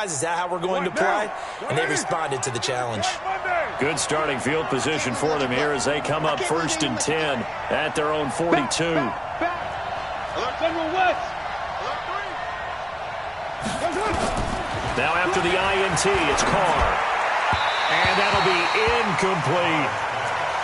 Is that how we're going to play? And they responded to the challenge. Good starting field position for them here as they come up 1st and 10 at their own 42. Now after the INT, it's Carr. And that'll be incomplete.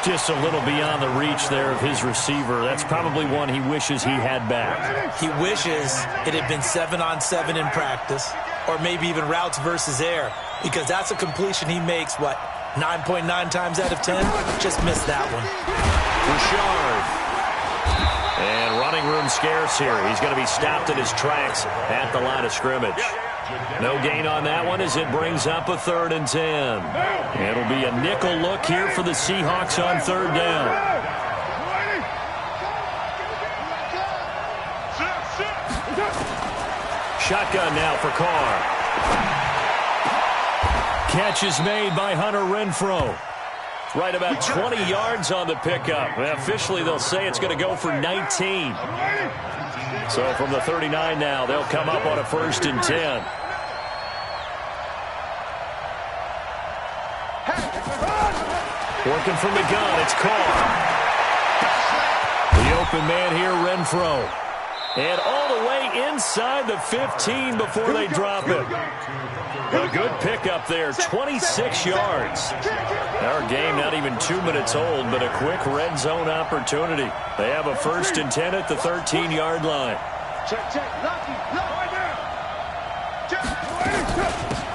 Just a little beyond the reach there of his receiver. That's probably one he wishes he had back. He wishes it had been 7-on-7 in practice, or maybe even routes versus air, because that's a completion he makes, 9.9 times out of 10? Just missed that one. Richard. And running room scarce here. He's going to be stopped in his tracks at the line of scrimmage. No gain on that one as it brings up a 3rd and 10. It'll be a nickel look here for the Seahawks on 3rd down. Shotgun now for Carr. Catch is made by Hunter Renfrow. Right about 20 yards on the pickup. Officially, they'll say it's going to go for 19. So from the 39 now, they'll come up on a 1st and 10. Working from the gun, it's Carr. The open man here, Renfrow. And all the way inside the 15 before they drop it. A good pickup there, 26 yards. Our game not even 2 minutes old, but a quick red zone opportunity. They have a 1st and 10 at the 13-yard line.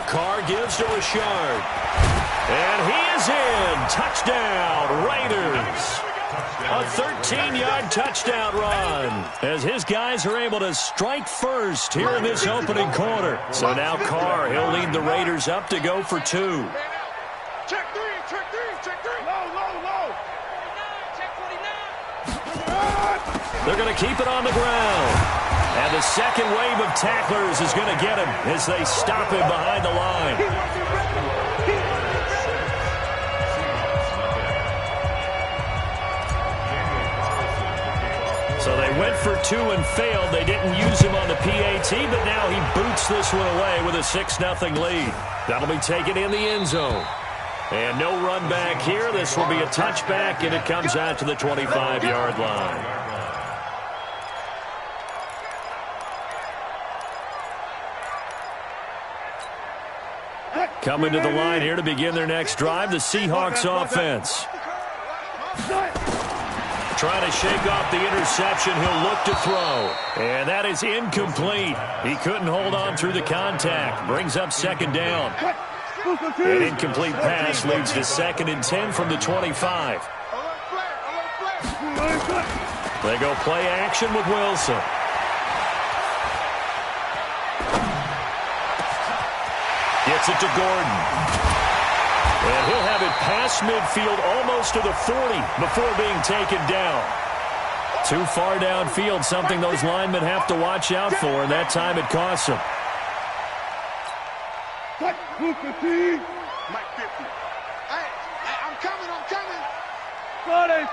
Carr gives to Richard. And he is in. Touchdown, Raiders. A 13-yard touchdown run as his guys are able to strike first here in this opening quarter. So now Carr, he'll lead the Raiders up to go for 2. Check three. Low. They're going to keep it on the ground. And the second wave of tacklers is going to get him as they stop him behind the line. So they went for 2 and failed. They didn't use him on the PAT, but now he boots this one away with a 6-0 lead. That'll be taken in the end zone. And no run back here. This will be a touchback, and it comes out to the 25-yard line. Coming to the line here to begin their next drive, the Seahawks offense. Trying to shake off the interception, he'll look to throw. And that is incomplete. He couldn't hold on through the contact. Brings up 2nd down. An incomplete pass leads to 2nd and 10 from the 25. They go play action with Wilson. Gets it to Gordon. And he'll have it past midfield almost to the 40 before being taken down. Too far downfield, something those linemen have to watch out for, and that time it costs them. Mike 50. Hey, I'm coming. 40.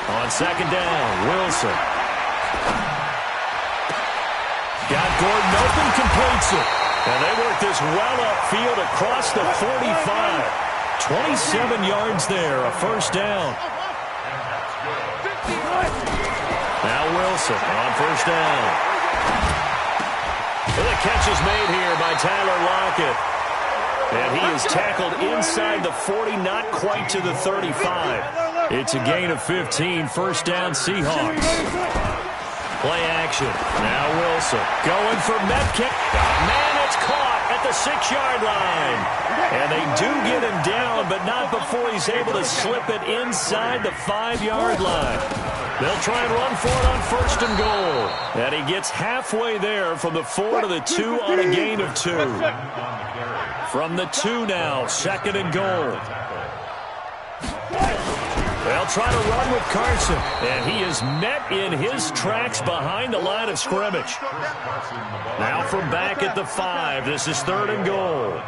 On 2nd down, Wilson. Got Gordon open, completes it. And they work this well upfield across the 45. 27 yards there, a 1st down. Now Wilson on 1st down. And the catch is made here by Tyler Lockett. And he is tackled inside the 40, not quite to the 35. It's a gain of 15, 1st down Seahawks. Play action. Now Wilson going for Metcalf. Man, it's caught at the 6-yard line. And they do get him down, but not before he's able to slip it inside the 5-yard line. They'll try and run for it on 1st and goal. And he gets halfway there from the 4 to the 2 on a gain of 2. From the 2 now, 2nd and goal. They'll try to run with Carson, and he is met in his tracks behind the line of scrimmage. Now from back at the 5, this is 3rd and goal.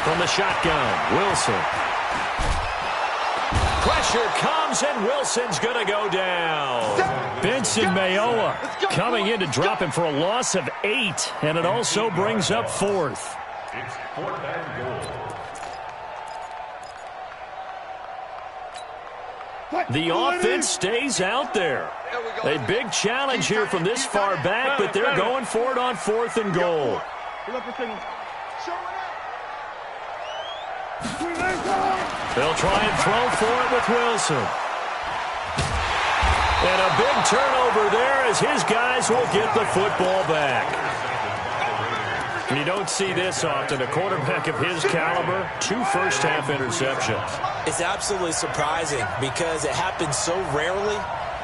From the shotgun, Wilson. Pressure comes, and Wilson's going to go down. Benson Mayowa coming in to drop him for a loss of 8, and it also brings up 4th. It's 4th and goal. The offense stays out there. A big challenge here from this far back, but they're going for it on 4th and goal. They'll try and throw for it with Wilson. And a big turnover there as his guys will get the football back. You don't see this often. A quarterback of his caliber, 2 first-half interceptions. It's absolutely surprising because it happens so rarely.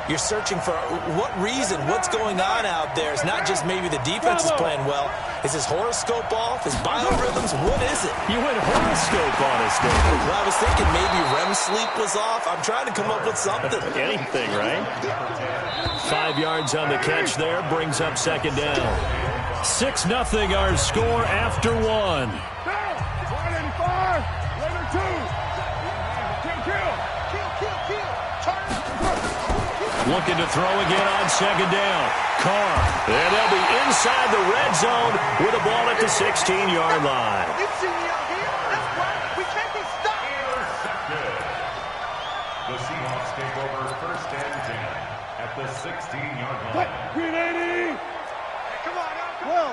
You're searching for what reason, what's going on out there. It's not just maybe the defense is playing well. Is his horoscope off? His biorhythms? What is it? You went horoscope on us, David. Well, I was thinking maybe REM sleep was off. I'm trying to come up with something. Anything, right? 5 yards on the catch there brings up 2nd down. 6-0 our score after 1. 185, later 2. Looking to throw again on 2nd down. Carr. And they'll be inside the red zone with the ball at the 16-yard line. You see me out here? That's right. We can't be stopped. Intercepted. The Seahawks take over 1st and 10 at the 16-yard line. Green 80. Come on, now. 12.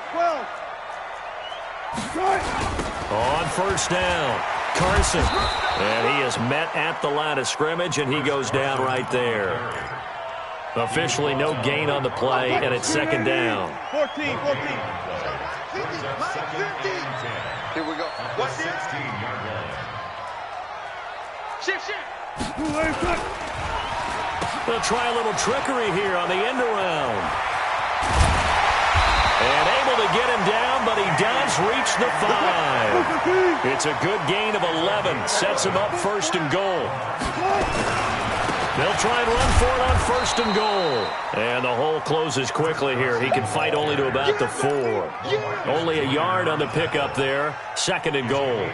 On 1st down, Carson. And he is met at the line of scrimmage, and he goes down right there. Officially no gain on the play, and it's 2nd down. 14. Here we go. What's this? 16-yard line. Shift. They'll try a little trickery here on the end around. And able to get him down, but he does reach the 5. It's a good gain of 11. Sets him up 1st and goal. They'll try and run for it on 1st and goal. And the hole closes quickly here. He can fight only to about the 4. Only a yard on the pickup there. 2nd and goal.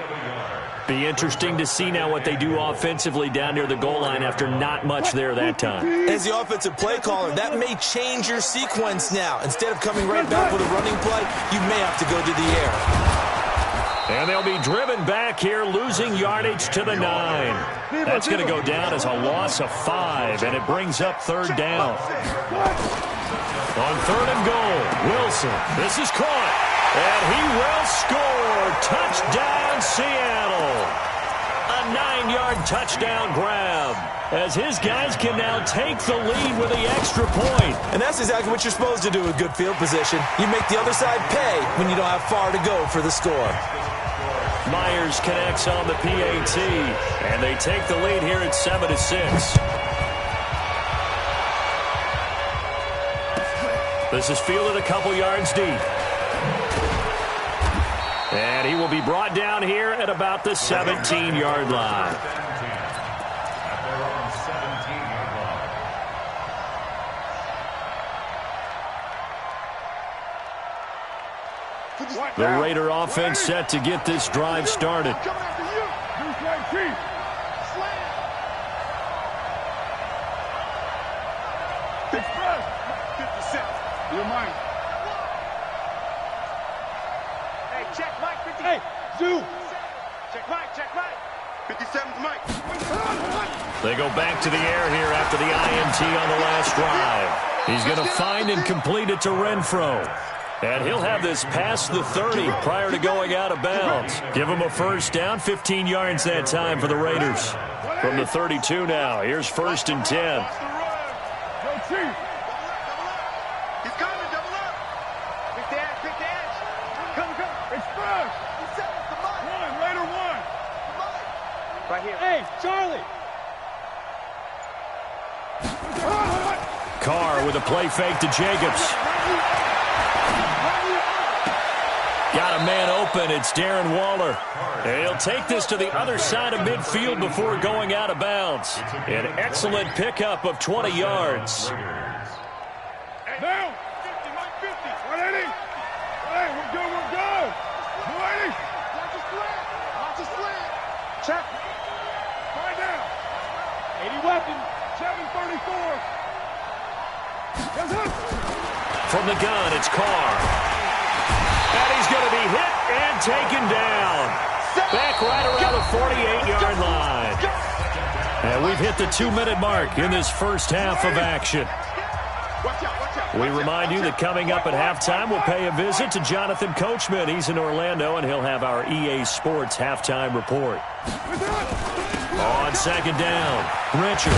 Be interesting to see now what they do offensively down near the goal line after not much there that time. As the offensive play caller, that may change your sequence now. Instead of coming right back with a running play, you may have to go to the air. And they'll be driven back here, losing yardage to the 9. That's going to go down as a loss of 5, and it brings up 3rd down. On 3rd and goal, Wilson. This is caught, and he will score. Touchdown, Seattle. A 9-yard touchdown grab, as his guys can now take the lead with the extra point. And that's exactly what you're supposed to do with good field position. You make the other side pay when you don't have far to go for the score. Myers connects on the PAT, and they take the lead here at 7-6. This is fielded a couple yards deep. And he will be brought down here at about the 17-yard line. The Raider offense set to get this drive started. Hey, check Mike. 50. Hey, Zoo. Check Mike. 57's Mike. They go back to the air here after the INT on the last drive. He's going to find and complete it to Renfro. And he'll have this past the 30 prior to going out of bounds. Give him a 1st down, 15 yards that time for the Raiders. From the 32 now, here's 1st and 10. He's coming, double up. Quick dash. Come. Express. One, Raider 1. Right here. Hey, Charlie. Carr with a play fake to Jacobs. Got a man open. It's Darren Waller. And he'll take this to the other side of midfield before going out of bounds. An excellent pickup of 20 yards. Down. 50, Mike 50. 180. Hey, we're good. 180. Watch the slant. Check. Find down. weapon, 734. From the gun, it's Carr. And he's going to be hit and taken down. Back right around the 48-yard line. And we've hit the 2-minute mark in this first half of action. We remind you that coming up at halftime, we'll pay a visit to Jonathan Coachman. He's in Orlando, and he'll have our EA Sports halftime report. On second down, Richard.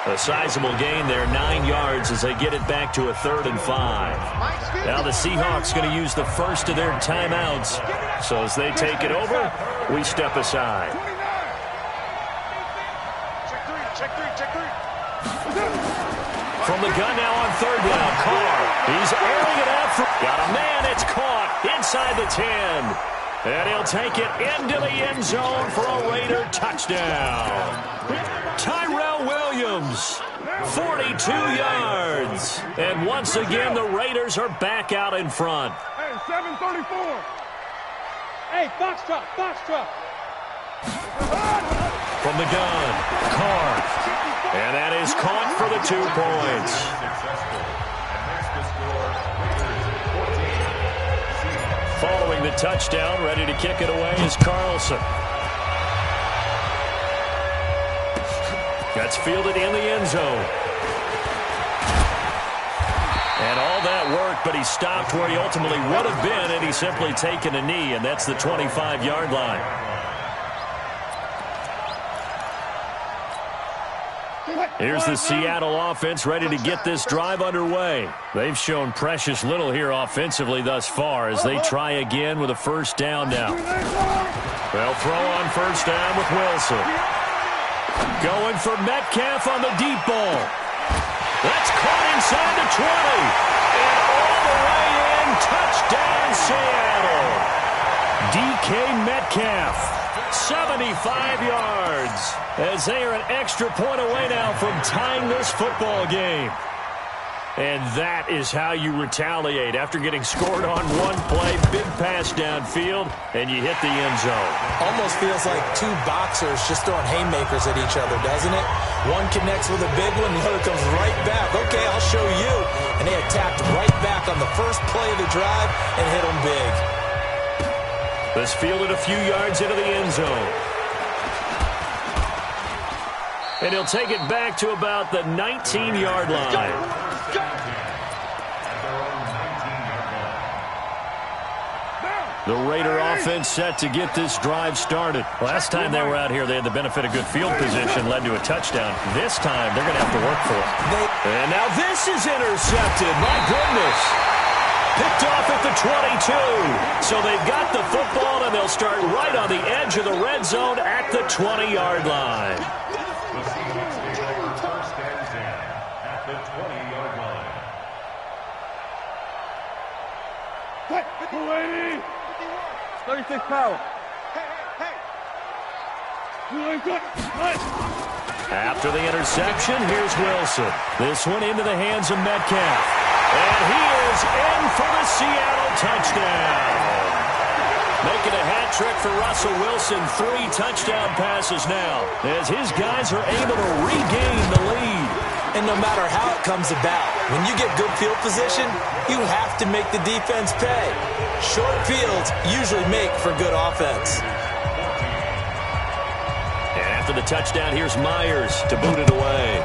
A sizable gain there, 9 yards as they get it back to a 3rd and 5. Now the Seahawks going to use the first of their timeouts. So as they take it over, we step aside. Check three. From the gun now on 3rd down, Carr. He's airing it out. Got a man. It's caught inside the 10. And he'll take it into the end zone for a Raider touchdown. Tyrell Williams, 42 yards. And once again, the Raiders are back out in front. Hey, 734. Hey, Foxtrot. From the gun, Carr. And that is caught for the 2 points. Following the touchdown, ready to kick it away is Carlson. That's fielded in the end zone. And all that work, but he stopped where he ultimately would have been, and he's simply taken a knee, and that's the 25-yard line. Here's the Seattle offense ready to get this drive underway. They've shown precious little here offensively thus far as they try again with a first down now. They'll throw on first down with Wilson. Going for Metcalf on the deep ball. That's caught inside the 20. And all the way in, touchdown Seattle. DK Metcalf, 75 yards. As they are an extra point away now from tying this football game. And that is how you retaliate after getting scored on one play, big pass downfield, and you hit the end zone. Almost feels like 2 boxers just throwing haymakers at each other, doesn't it? One connects with a big one, the other comes right back. Okay, I'll show you. And they attacked right back on the first play of the drive and hit them big. This fielded a few yards into the end zone. And he'll take it back to about the 19-yard line. The Raider offense set to get this drive started. Last time they were out here, they had the benefit of good field position, led to a touchdown. This time, they're going to have to work for it. And now this is intercepted. My goodness. Picked off at the 22. So they've got the football, and they'll start right on the edge of the red zone at the 20-yard line. The Seahawks take over first and 10 at the 20-yard line. What? 280. 36 power. Hey. After the interception, here's Wilson. This one into the hands of Metcalf. And he is in for the Seattle touchdown. Making a hat trick for Russell Wilson. 3 touchdown passes now as his guys are able to regain the lead. And no matter how it comes about, when you get good field position, you have to make the defense pay. Short fields usually make for good offense. And after the touchdown, here's Myers to boot it away.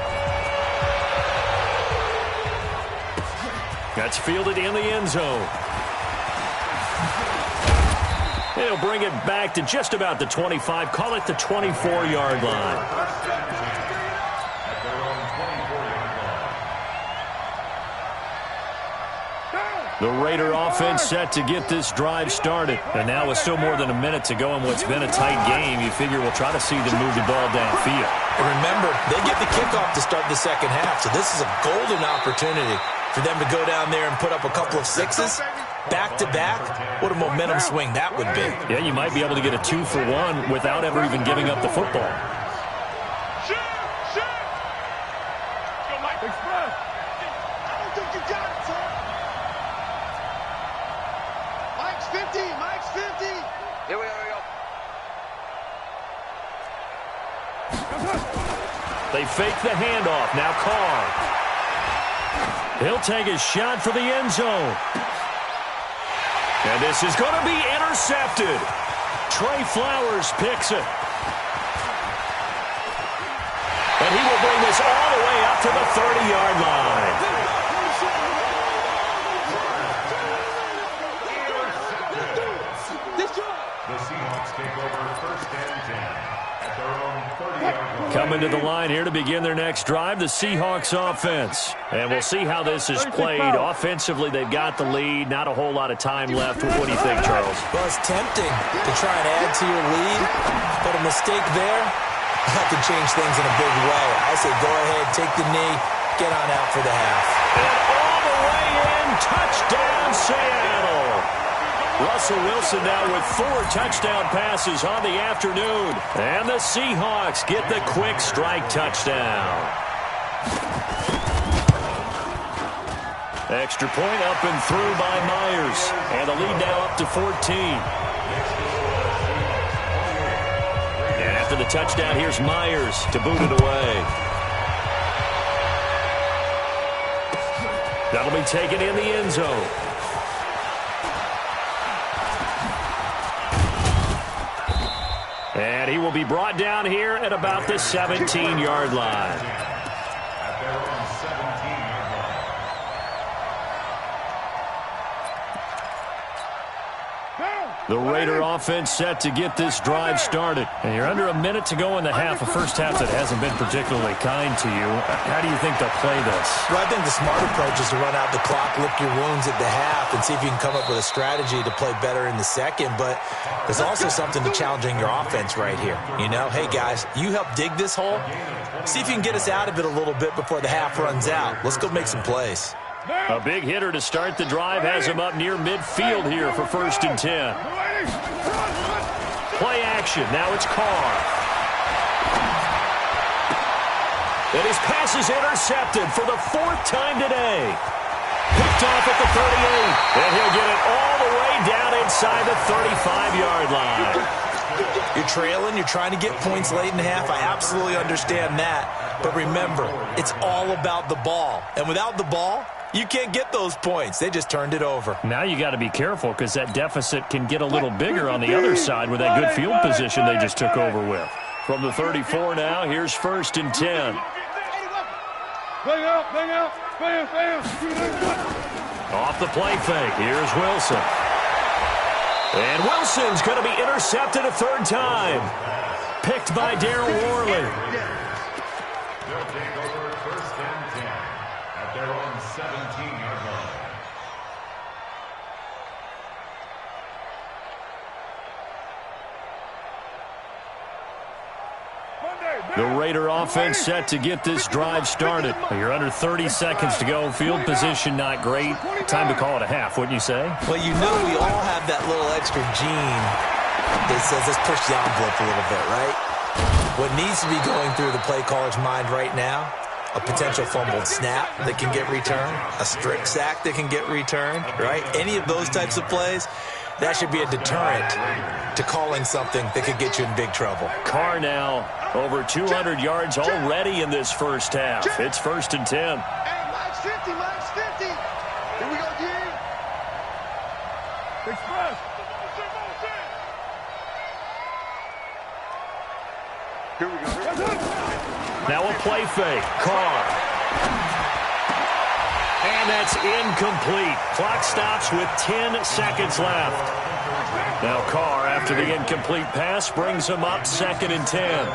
That's fielded in the end zone. They'll bring it back to just about the 25. Call it the 24-yard line. The Raider offense set to get this drive started. And now with still more than a minute to go in what's been a tight game, you figure we'll try to see them move the ball downfield. And remember, they get the kickoff to start the second half, so this is a golden opportunity for them to go down there and put up a couple of 6s. Back-to-back, what a momentum swing that would be. Yeah, you might be able to get a 2-for-1 without ever even giving up the football. Shoot! Go, Mike. Express. I don't think you got it, son. Mike's 50. Here we go. They fake the handoff. Now Carr. He'll take a shot for the end zone. And this is going to be intercepted. Trey Flowers picks it. And he will bring this all the way up to the 30-yard line. The Seahawks take over first and 10 at their own 30-yard line. Coming to the line here to begin their next drive, the Seahawks offense. And we'll see how this is played. Offensively, they've got the lead. Not a whole lot of time left. What do you think, Charles? Well, it's tempting to try and add to your lead, but a mistake there, that can change things in a big way. I say go ahead, take the knee, get on out for the half. And all the way in, touchdown Seattle. Russell Wilson now with 4 touchdown passes on the afternoon. And the Seahawks get the quick strike touchdown. Extra point up and through by Myers. And the lead now up to 14. And after the touchdown, here's Myers to boot it away. That'll be taken in the end zone. And he will be brought down here at about the 17-yard line. At their own 17-yard line. The Raider offense set to get this drive started. And you're under a minute to go in the half, a first half that hasn't been particularly kind to you. How do you think they'll play this? Well, I think the smart approach is to run out the clock, lick your wounds at the half, and see if you can come up with a strategy to play better in the second. But there's also something to challenging your offense right here. You know, hey, guys, you help dig this hole. See if you can get us out of it a little bit before the half runs out. Let's go make some plays. A big hitter to start the drive has him up near midfield here for first and 10. Play action. Now it's Carr. And his pass is intercepted for the 4th time today. Picked off at the 38. And he'll get it all the way down inside the 35-yard line. You're trailing. You're trying to get points late in the half. I absolutely understand that. But remember, it's all about the ball. And without the ball, you can't get those points. They just turned it over. Now you got to be careful because that deficit can get a little bigger on the other side with that good field position they just took over with. From the 34 now, here's first and 10. Off the play fake, here's Wilson. And Wilson's going to be intercepted a 3rd time. Picked by Darryl Worley. They'll take over first and 10 at their own 17-yard line. The Raider offense set to get this drive started. You're under 30 seconds to go. Field position not great. Time to call it a half, wouldn't you say? Well, you know we all have that little extra gene that says let's push the envelope a little bit, right? What needs to be going through the play caller's mind right now, a potential fumbled snap that can get returned, a strip sack that can get returned, right? Any of those types of plays, that should be a deterrent to calling something that could get you in big trouble. Carr now over 200 yards already in this first half. It's first and 10. Hey, Mike's 50, Mike's 50. Here we go, G. Express. Here we go. Now a play fake. Carr. And that's incomplete. Clock stops with 10 seconds left. Now Carr, after the incomplete pass, brings him up 2nd and 10.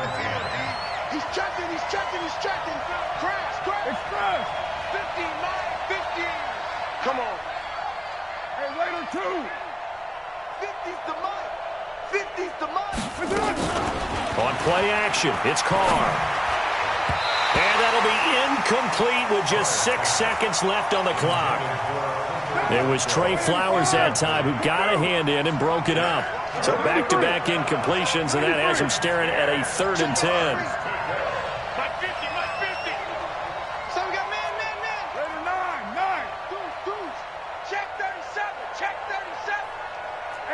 He's checking, he's checking, he's checking. Crash, crash. Express. 50, Mike, 50. Come on. Hey, Raider 2. 50's the Mike. 50's the Mike. On play action, it's Carr. And that'll be incomplete with just 6 seconds left on the clock. It was Trey Flowers that time who got a hand in and broke it up. So back-to-back incompletions, and that has him staring at a 3rd and 10. Mike 50, Mike 50. So we got man. Raider 9. Deuce. Check 37, check 37.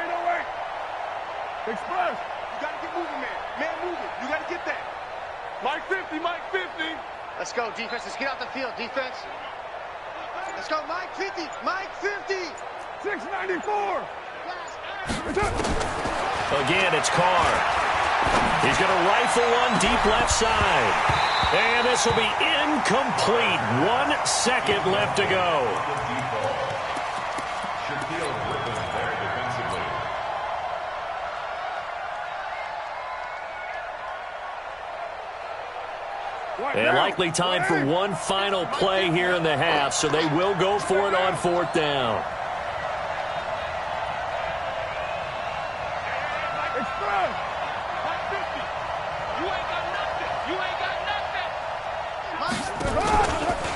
808. Express. You got to get moving, man. Man moving. You got to get that. Mike 50, Mike 50. Let's go, defense. Let's get out the field, defense. Let's go, Mike 50. Mike 50. 694. Again, it's Carr. He's going to rifle one deep left side. And this will be incomplete. 1 second left to go. And likely time for one final play here in the half, so they will go for it on 4th down. Express.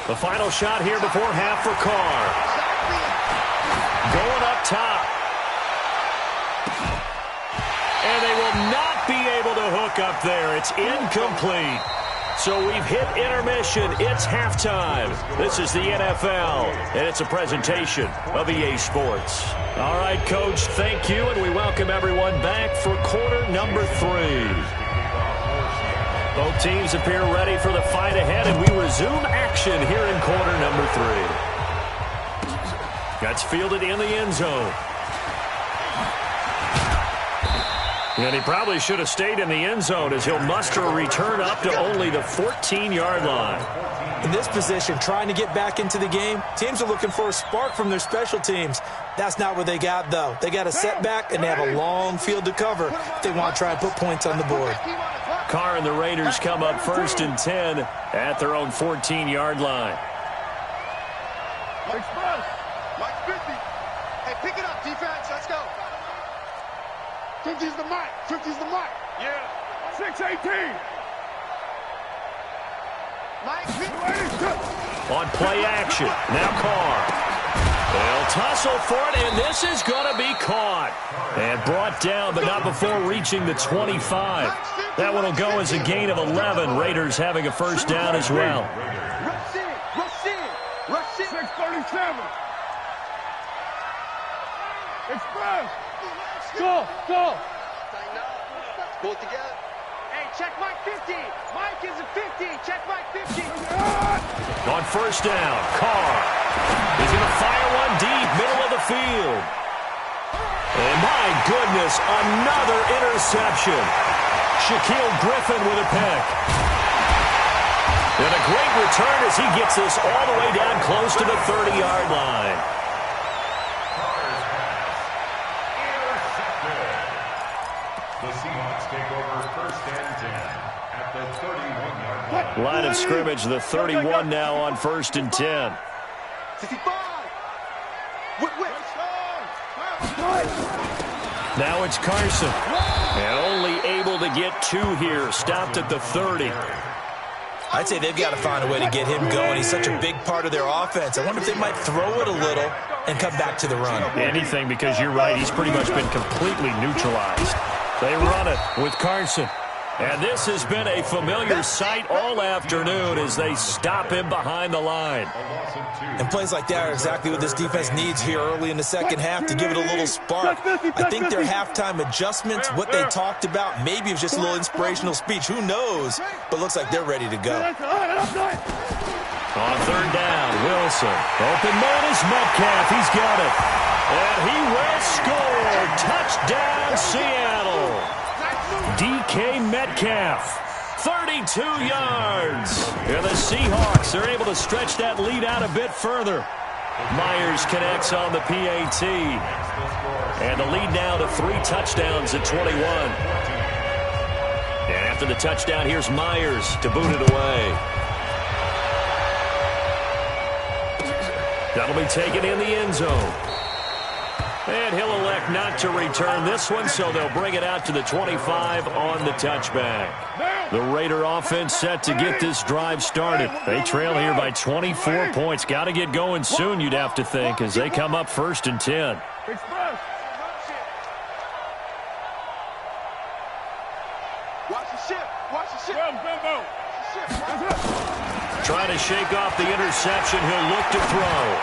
The final shot here before half for Carr. Going up top. And they will not be able to hook up there. It's incomplete. So we've hit intermission. It's halftime. This is the NFL, and it's a presentation of EA Sports. All right, Coach, thank you, and we welcome everyone back for quarter number 3. Both teams appear ready for the fight ahead, and we resume action here in quarter number 3. That's fielded in the end zone. And he probably should have stayed in the end zone as he'll muster a return up to only the 14-yard line. In this position, trying to get back into the game, teams are looking for a spark from their special teams. That's not what they got, though. They got a setback, and they have a long field to cover if they want to try and put points on the board. Carr and the Raiders come up 1st and 10 at their own 14-yard line. Express. Mike 50. Hey, pick it up, defense. Let's go. 50's the mic. 50's the mic. Yeah. 618. Mike 50. On play action, now Carr. They'll tussle for it, and this is going to be caught. And brought down, but not before reaching the 25. That one will go as a gain of 11. Raiders having a first down as well. Rush in. Rush in. Rush in. 637. Express. Go. Go. Pull it together. Hey, check Mike 50. Mike is a 50. Check Mike 50. On first down, Carr. He's going to fire one deep, middle of the field. And my goodness, another interception. Shaquille Griffin with a pick. And a great return as he gets this all the way down close to the 30-yard line. The Seahawks take over 1st and 10 at the 31-yard line. Line of scrimmage, the 31 now on 1st and 10. 55. Whip. Now it's Carson. And only able to get 2 here. Stopped at the 30. I'd say they've got to find a way to get him going. He's such a big part of their offense. I wonder if they might throw it a little and come back to the run. Anything, because you're right. He's pretty much been completely neutralized. They run it with Carson. And this has been a familiar sight all afternoon as they stop him behind the line. And plays like that are exactly what this defense needs here early in the second half to give it a little spark. I think their halftime adjustments, what they talked about, maybe it was just a little inspirational speech. Who knows? But looks like they're ready to go. On third down, Wilson. Open man is Metcalf. He's got it. And he will score. Touchdown, Seattle. DK Metcalf. 32 yards. And the Seahawks are able to stretch that lead out a bit further. Myers connects on the PAT. And the lead now to 3 touchdowns at 21. And after the touchdown, here's Myers to boot it away. That'll be taken in the end zone. And he'll elect not to return this one, so they'll bring it out to the 25 on the touchback. The Raider offense set to get this drive started. They trail here by 24 points. Got to get going soon, you'd have to think, as they come up 1st and 10. Express. Watch the ship. Watch the ship. Bimbo. Trying to shake off the interception. He'll look to throw.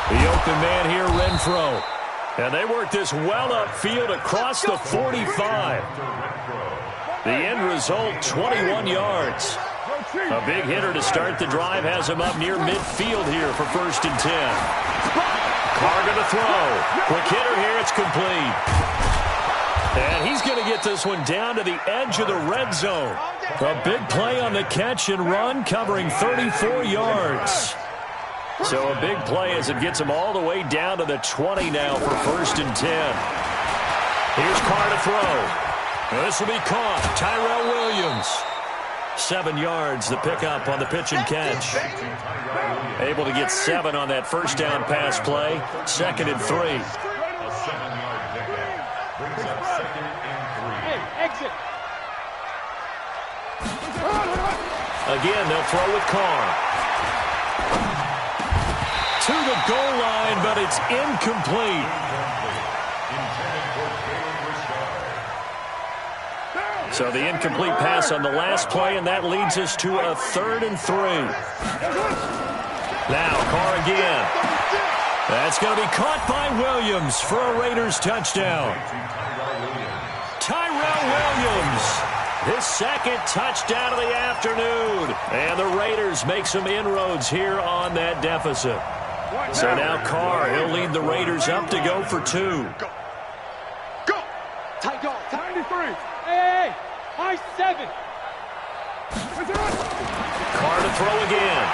The open man here, Renfro. And they work this well upfield across the 45. The end result, 21 yards. A big hitter to start the drive has him up near midfield here for 1st and 10. Carr going to throw. Quick hitter here. It's complete. And he's going to get this one down to the edge of the red zone. A big play on the catch and run, covering 34 yards. So a big play as it gets him all the way down to the 20 now for 1st and 10. Here's Carr to throw. This will be caught. Tyrell Williams. 7 yards, the pickup on the pitch and catch. Able to get 7 on that first down pass play. 2nd and 3. A 7-yard pickup brings up 2nd and 3. Hey, exit. Again, they'll throw with Carr. To the goal line, but it's incomplete. So the incomplete pass on the last play, and that leads us to a 3rd and 3. Now, Carr again. That's going to be caught by Williams for a Raiders touchdown. Tyrell Williams, his 2nd touchdown of the afternoon. And the Raiders make some inroads here on that deficit. So now Carr, he'll lead the Raiders up to go for 2. Go. Go. Tight dog. 93. Hey. High 7. Carr to throw again.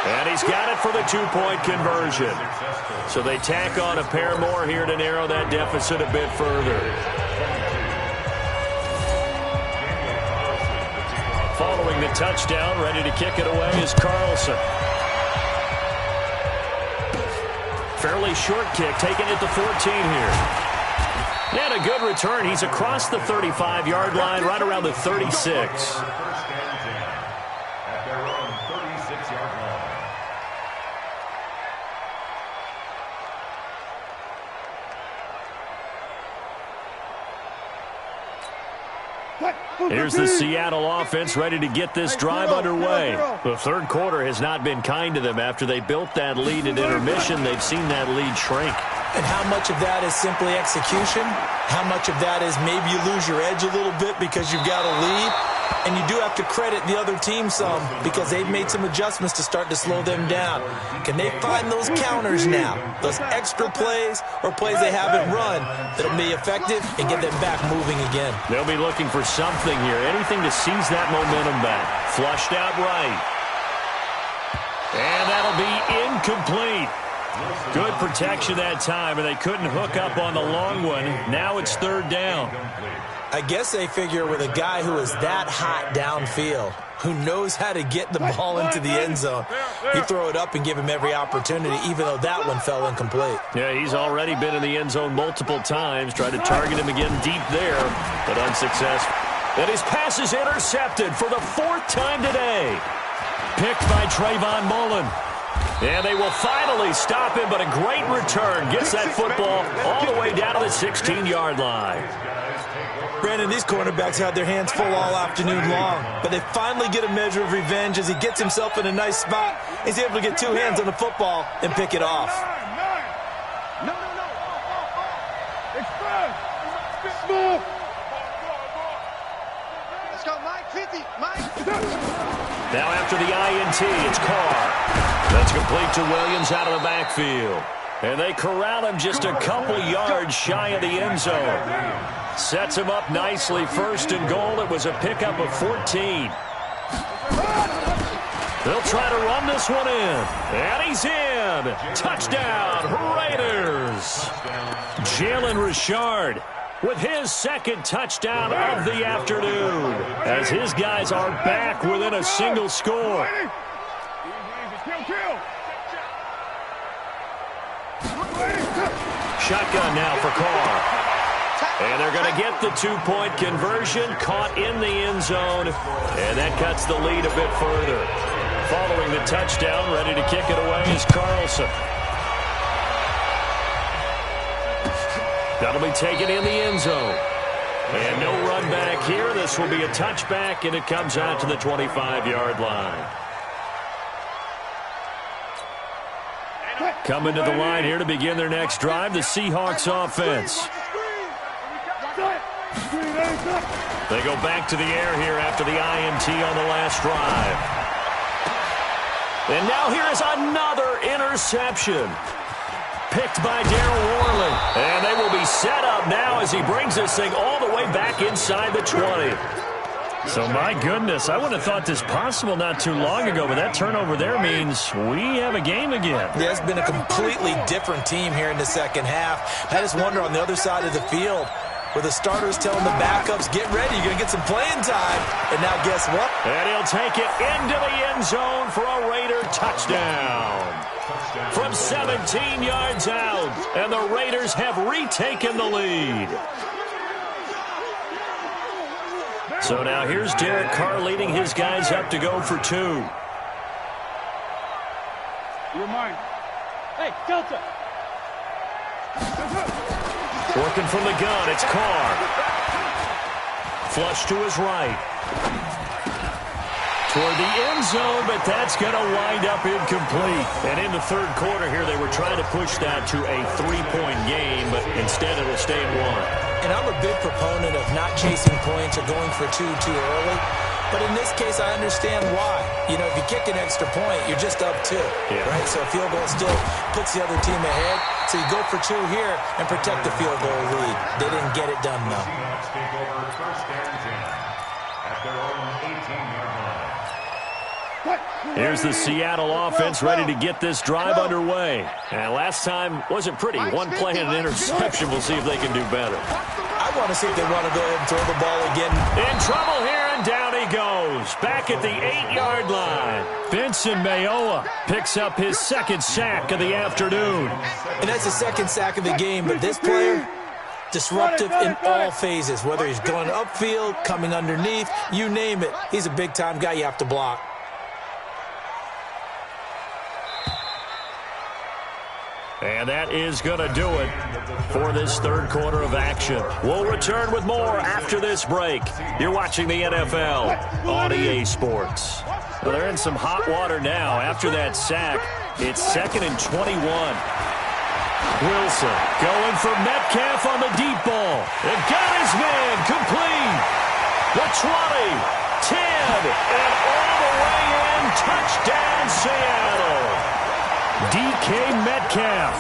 And he's got it for the 2-point conversion. So they tack on a pair more here to narrow that deficit a bit further. Following the touchdown, ready to kick it away is Carlson. Fairly short kick, taking it to 14 here. And a good return. He's across the 35-yard line, right around the 36. First and 10 at their own 36-yard line. Here's the Seattle offense ready to get this drive underway. The third quarter has not been kind to them. After they built that lead at intermission, they've seen that lead shrink. And how much of that is simply execution? How much of that is maybe you lose your edge a little bit because you've got a lead? And you do have to credit the other team some because they've made some adjustments to start to slow them down. Can they find those counters now? Those extra plays or plays they haven't run that'll be effective and get them back moving again? They'll be looking for something here. Anything to seize that momentum back. Flushed out right. And that'll be incomplete. Good protection that time, and they couldn't hook up on the long one. Now it's 3rd down. I guess they figure with a guy who is that hot downfield, who knows how to get the ball into the end zone, you throw it up and give him every opportunity, even though that one fell incomplete. Yeah, he's already been in the end zone multiple times, tried to target him again deep there, but unsuccessful. And his pass is intercepted for the 4th time today. Picked by Trayvon Mullen. And they will finally stop him, but a great return gets that football all the way down to the 16-yard line. Brandon, these cornerbacks had their hands full all afternoon long, but they finally get a measure of revenge as he gets himself in a nice spot. He's able to get 2 hands on the football and pick it off. No. Express. Smooth. Let's go, Mike. 50. Mike. Now after the INT, it's Carr. That's complete to Williams out of the backfield. And they corral him just a couple yards shy of the end zone. Sets him up nicely. 1st and goal. It was a pickup of 14. They'll try to run this one in. And he's in. Touchdown, Raiders. Jalen Richard with his 2nd touchdown of the afternoon, as his guys are back within a single score. Shotgun now for Carr. And they're going to get the 2-point conversion, caught in the end zone, and that cuts the lead a bit further. Following the touchdown, ready to kick it away is Carlson. That'll be taken in the end zone. And no run back here. This will be a touchback, and it comes out to the 25-yard line. Coming to the line here to begin their next drive, the Seahawks offense. They go back to the air here after the INT on the last drive. And now here is another interception. Picked by Darryl Worley. And they will be set up now as he brings this thing all the way back inside the 20. So, my goodness, I wouldn't have thought this possible not too long ago, but that turnover there means we have a game again. Yeah, it's been a completely different team here in the second half. I just wonder on the other side of the field, where the starters telling the backups, get ready, you're going to get some playing time. And now guess what? And he'll take it into the end zone for a Raider touchdown. From 17 yards out, and the Raiders have retaken the lead. So now here's Derek Carr leading his guys up to go for 2. You're mine. Hey, Delta. Working from the gun, it's Carr. Flush to his right. Toward the end zone, but that's going to wind up incomplete. And in the third quarter here, they were trying to push that to a 3-point game, but instead it'll stay at 1. And I'm a big proponent of not chasing points or going for 2 too early. But in this case, I understand why. You know, if you kick an extra point, you're just up 2, right? So a field goal still puts the other team ahead. So you go for 2 here and protect the field goal lead. They didn't get it done, though. Seahawks take over first and 10 at their own 18-yard line. Here's the Seattle offense ready to get this drive underway. And last time wasn't pretty. One play and an interception. We'll see if they can do better. I want to see if they want to go ahead and throw the ball again. In trouble here, and down he goes. Back at the 8-yard line. Benson Mayowa picks up his second sack of the afternoon. And that's the second sack of the game, but this player, disruptive in all phases. Whether he's going upfield, coming underneath, you name it. He's a big-time guy you have to block. And that is going to do it for this third quarter of action. We'll return with more after this break. You're watching the NFL on EA Sports. Well, they're in some hot water now. After that sack, it's 2nd and 21. Wilson going for Metcalf on the deep ball. And got his man complete. The 20, 10, and all the way in. Touchdown, Seattle. DK Metcalf,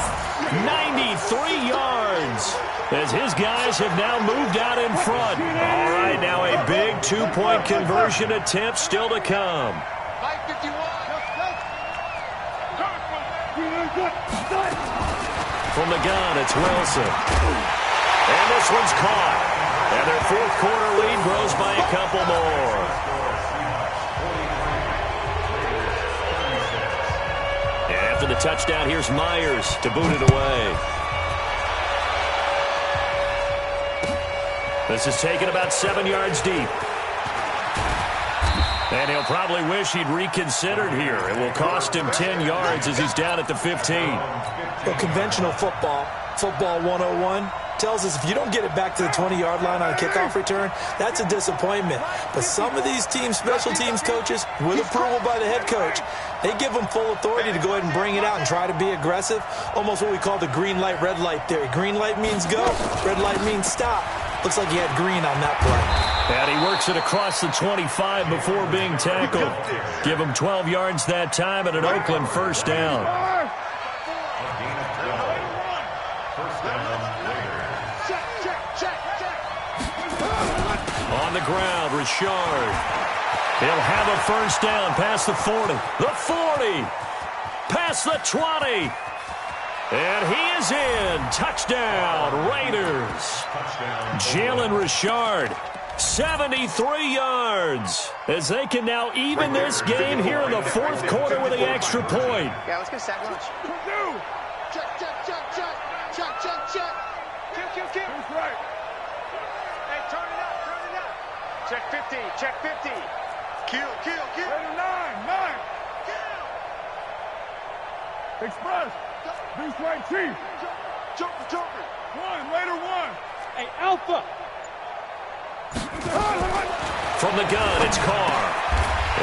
93 yards, as his guys have now moved out in front. All right, now a big 2-point conversion attempt still to come. From the gun, it's Wilson. And this one's caught. And their fourth quarter lead grows by a couple more. After the touchdown, here's Myers to boot it away. This is taken about 7 yards deep. And he'll probably wish he'd reconsidered here. It will cost him 10 yards as he's down at the 15. Well, conventional football 101, tells us if you don't get it back to the 20-yard line on a kickoff return, that's a disappointment. But some of these teams, special teams coaches, with approval by the head coach, they give them full authority to go ahead and bring it out and try to be aggressive, almost what we call the green light, red light theory. Green light means go, red light means stop. Looks like he had green on that play. And he works it across the 25 before being tackled. Give him 12 yards that time and an Oakland first down. On the ground, Richard. He'll have a first down past the 40. The 40. Past the 20. And he is in. Touchdown, Raiders. Jalen Richard, 73 yards. As they can now even this game here in the fourth quarter with the extra point. Yeah, let's get sack lunch. Check, check, check, check. Check, check, check. Kill. Who's right? Hey, turn it up. Check 50, check 50. Kill. Later 9. Kill. Express. Deuce right, Chief. Jumper. 1, later 1. Hey, Alpha. From the gun, it's Carr.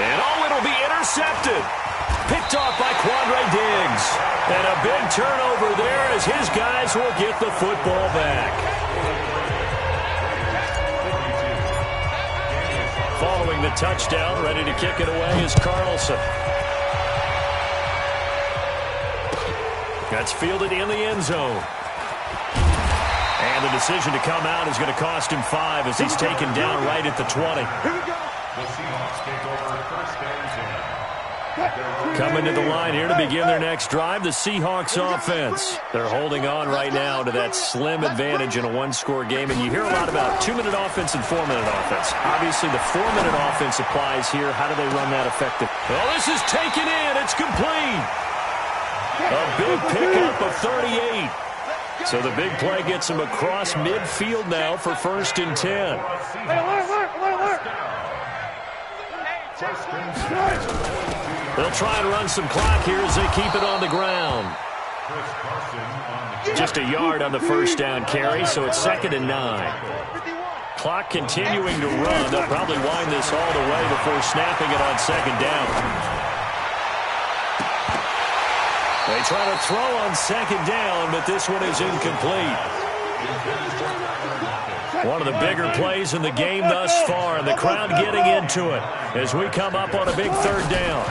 And it'll be intercepted. Picked off by Quandre Diggs. And a big turnover there as his guys will get the football back. following the touchdown. Ready to kick it away is Carlson. That's fielded in the end zone. And the decision to come out is going to cost him 5 as he's taken down right at the 20. The Seahawks take over first and 10. Coming to the line here to begin their next drive, the Seahawks offense. They're holding on right now to that slim advantage in a one-score game, and you hear a lot about 2-minute offense and 4-minute offense. Obviously, the 4-minute offense applies here. How do they run that effective? Well, this is taken in. It's complete. A big pickup of 38. So the big play gets him across midfield now for first and 10. They'll try and run some clock here as they keep it on the ground. Just a yard on the first down carry, so it's 2nd and 9. Clock continuing to run. They'll probably wind this all the way before snapping it on 2nd down. They try to throw on 2nd down, but this one is incomplete. One of the bigger plays in the game thus far, and the crowd getting into it as we come up on a big 3rd down.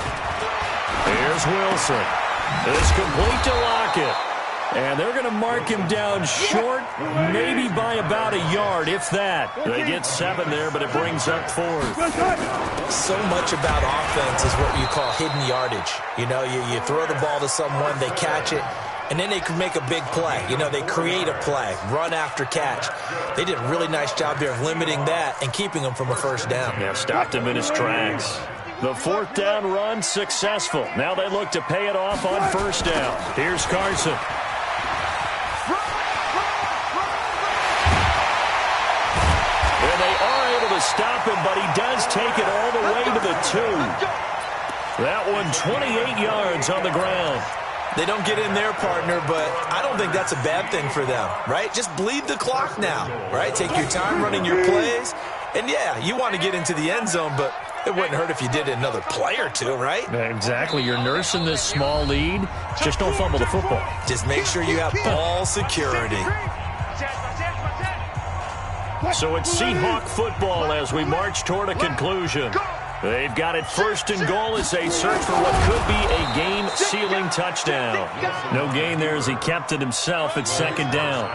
Here's Wilson. It's complete to Lockett. And they're going to mark him down short, maybe by about a yard, if that. They get 7 there, but it brings up 4th. So much about offense is what you call hidden yardage. You know, you throw the ball to someone, they catch it, and then they can make a big play. You know, they create a play, run after catch. They did a really nice job there of limiting that and keeping him from a first down. Yeah, stopped him in his tracks. The 4th down run successful. Now they look to pay it off on first down. Here's Carson. Stop him, but he does take it all the way to the 2. That one 28 yards on the ground. They don't get in their partner, but I don't think that's a bad thing for them, right? Just bleed the clock now, right? Take your time running your plays. And, yeah, you want to get into the end zone, but it wouldn't hurt if you did another play or 2, right? Exactly. You're nursing this small lead. Just don't fumble the football. Just make sure you have ball security. So it's Seahawk football as we march toward a conclusion. They've got it 1st and goal as they search for what could be a game-sealing touchdown. No gain there as he kept it himself at 2nd down.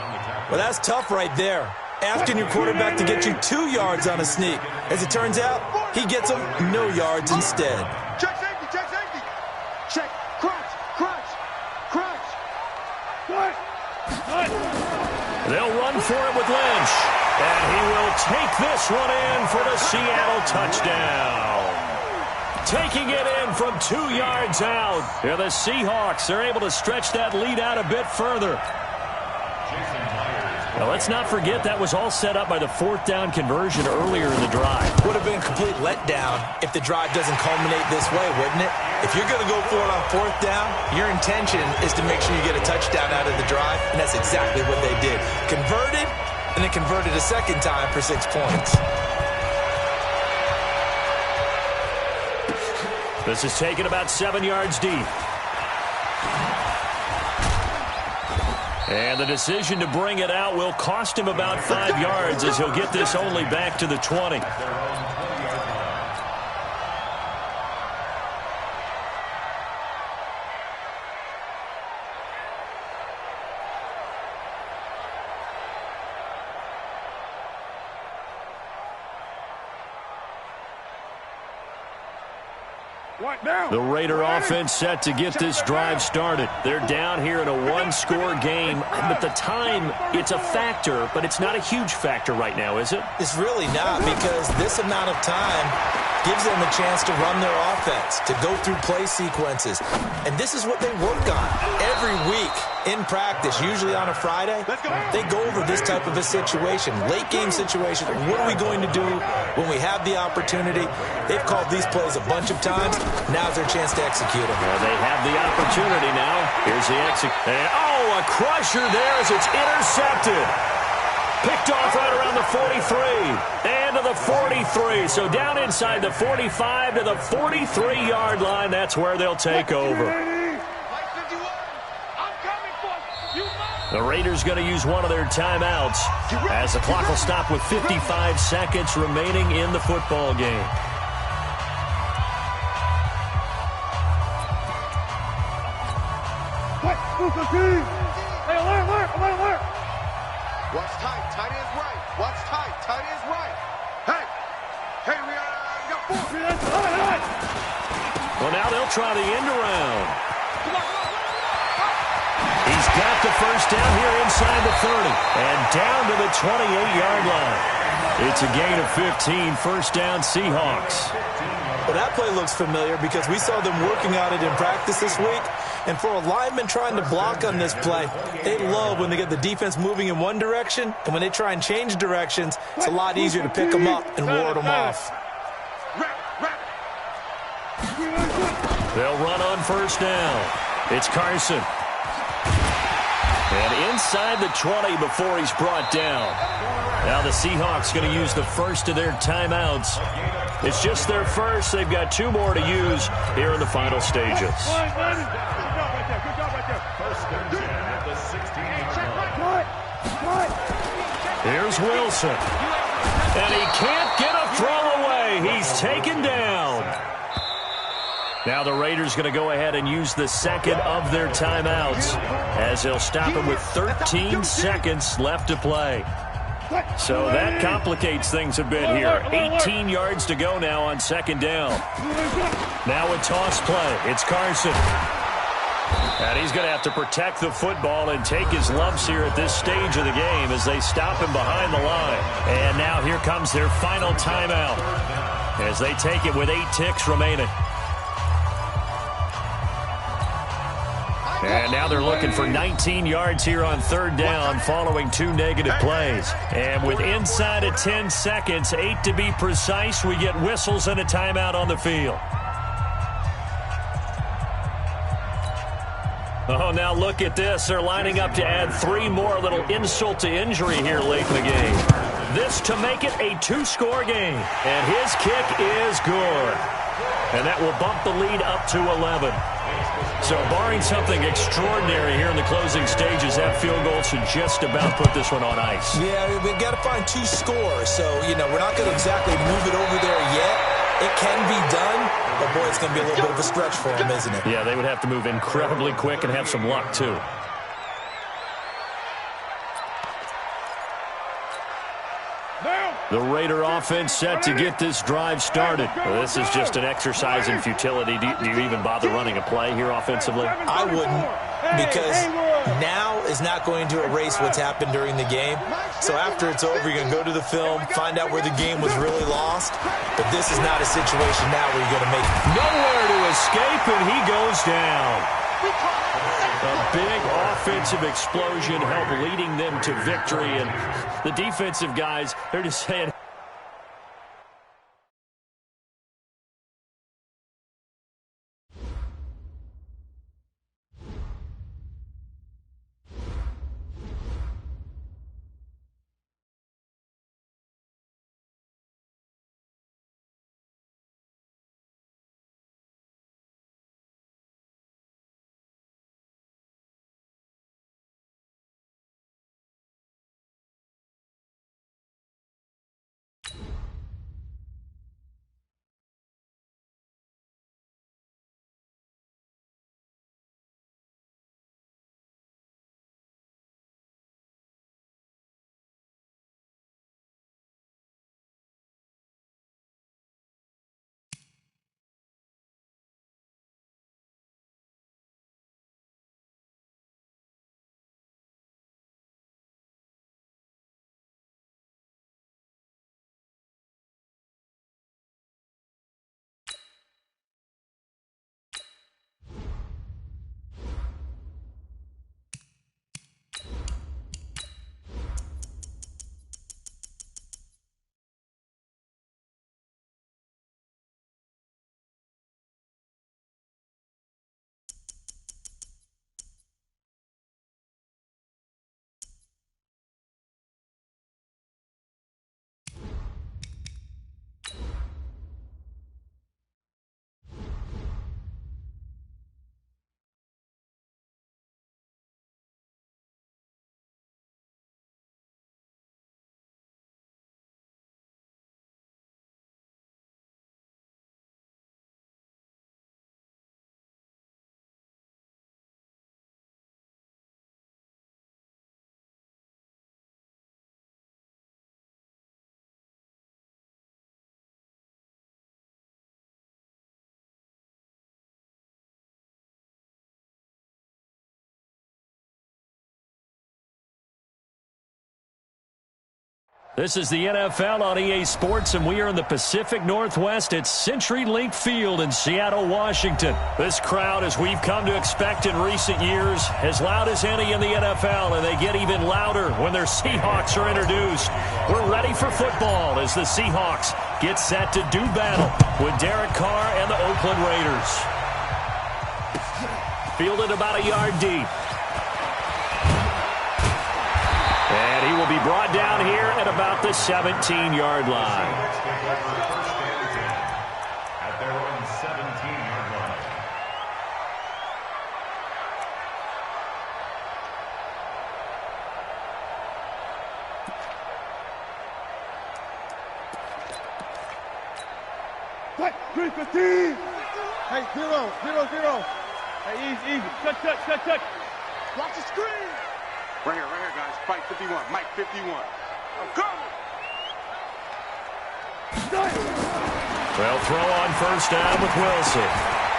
Well, that's tough right there. Asking your quarterback to get you 2 yards on a sneak. As it turns out, he gets them no yards instead. Check safety, check safety. Check, crunch, crunch, crunch. They'll run for it with Lynch. And he will take this one in for the Seattle touchdown. Taking it in from 2 yards out. Here the Seahawks are able to stretch that lead out a bit further. Now, let's not forget that was all set up by the 4th down conversion earlier in the drive. Would have been a complete letdown if the drive doesn't culminate this way, wouldn't it? If you're going to go for it on 4th down, your intention is to make sure you get a touchdown out of the drive, and that's exactly what they did. Converted, and then converted a 2nd time for 6 points. This is taken about 7 yards deep. And the decision to bring it out will cost him about 5 yards as he'll get this only back to the 20. The Raider offense set to get this drive started. They're down here in a one-score game, but the time, it's a factor, but it's not a huge factor right now, is it? It's really not, because this amount of time gives them a chance to run their offense, to go through play sequences. And this is what they work on every week in practice, usually on a Friday. They go over this type of a situation, late-game situation. What are we going to do when we have the opportunity? They've called these plays a bunch of times. Now's their chance to execute them. Well, they have the opportunity now. Here's the execution. Oh, a crusher there as it's intercepted. Picked off right around the 43 and to the 43. So down inside the 45 to the 43-yard line. That's where they'll take over. The Raiders going to use one of their timeouts as the clock will stop with 55 seconds remaining in the football game. Hey, alert! Watch tight. Tight is right. Watch tight. Tight is right. Hey, we got 4. Well, now they'll try the end around. He's got the first down here inside the 30 and down to the 28-yard line. It's a gain of 15, first down Seahawks. Well, that play looks familiar because we saw them working on it in practice this week. And for a lineman trying to block on this play, they love when they get the defense moving in one direction, and when they try and change directions, it's a lot easier to pick them up and ward them off. They'll run on first down. It's Carson. And inside the 20 before he's brought down. Now the Seahawks going to use the first of their timeouts. It's just their first. They've got 2 more to use here in the final stages. Here's Wilson. And he can't get a throw away. He's taken down. Now the Raiders going to go ahead and use the second of their timeouts as they'll stop him with 13 seconds left to play. So that complicates things a bit here. 18 yards to go now on second down. Now a toss play. It's Carson. And he's going to have to protect the football and take his lumps here at this stage of the game as they stop him behind the line. And now here comes their final timeout as they take it with 8 ticks remaining. And now they're looking for 19 yards here on third down following 2 negative plays. And with inside of 10 seconds, 8 to be precise, we get whistles and a timeout on the field. Oh, now look at this. They're lining up to add 3 more, a little insult to injury here late in the game. This to make it a 2-score game. And his kick is good. And that will bump the lead up to 11. So barring something extraordinary here in the closing stages, that field goal should just about put this one on ice. Yeah, we've got to find 2 scores. So, we're not going to exactly move it over there yet. It can be done, but, boy, it's going to be a little bit of a stretch for them, isn't it? Yeah, they would have to move incredibly quick and have some luck, too. The Raider offense set to get this drive started. Well, this is just an exercise in futility. Do you even bother running a play here offensively? I wouldn't, because now is not going to erase what's happened during the game. So after it's over, you're going to go to the film, find out where the game was really lost. But this is not a situation now where you're going to make nowhere to escape, and he goes down. A big offensive explosion helped leading them to victory, and the defensive guys, they're just saying, This is the NFL on EA Sports, and we are in the Pacific Northwest at CenturyLink Field in Seattle, Washington. This crowd, as we've come to expect in recent years, as loud as any in the NFL, and they get even louder when their Seahawks are introduced. We're ready for football as the Seahawks get set to do battle with Derek Carr and the Oakland Raiders. Fielded about a yard deep. And he will be brought down here at about the 17-yard line. At their own 17-yard line. What? 3-15. Hey, 0-0-0. Hey, easy. Cut. Watch the screen. Right here, guys. Fight 51. Mike 51. I'm coming. Well, throw on first down with Wilson.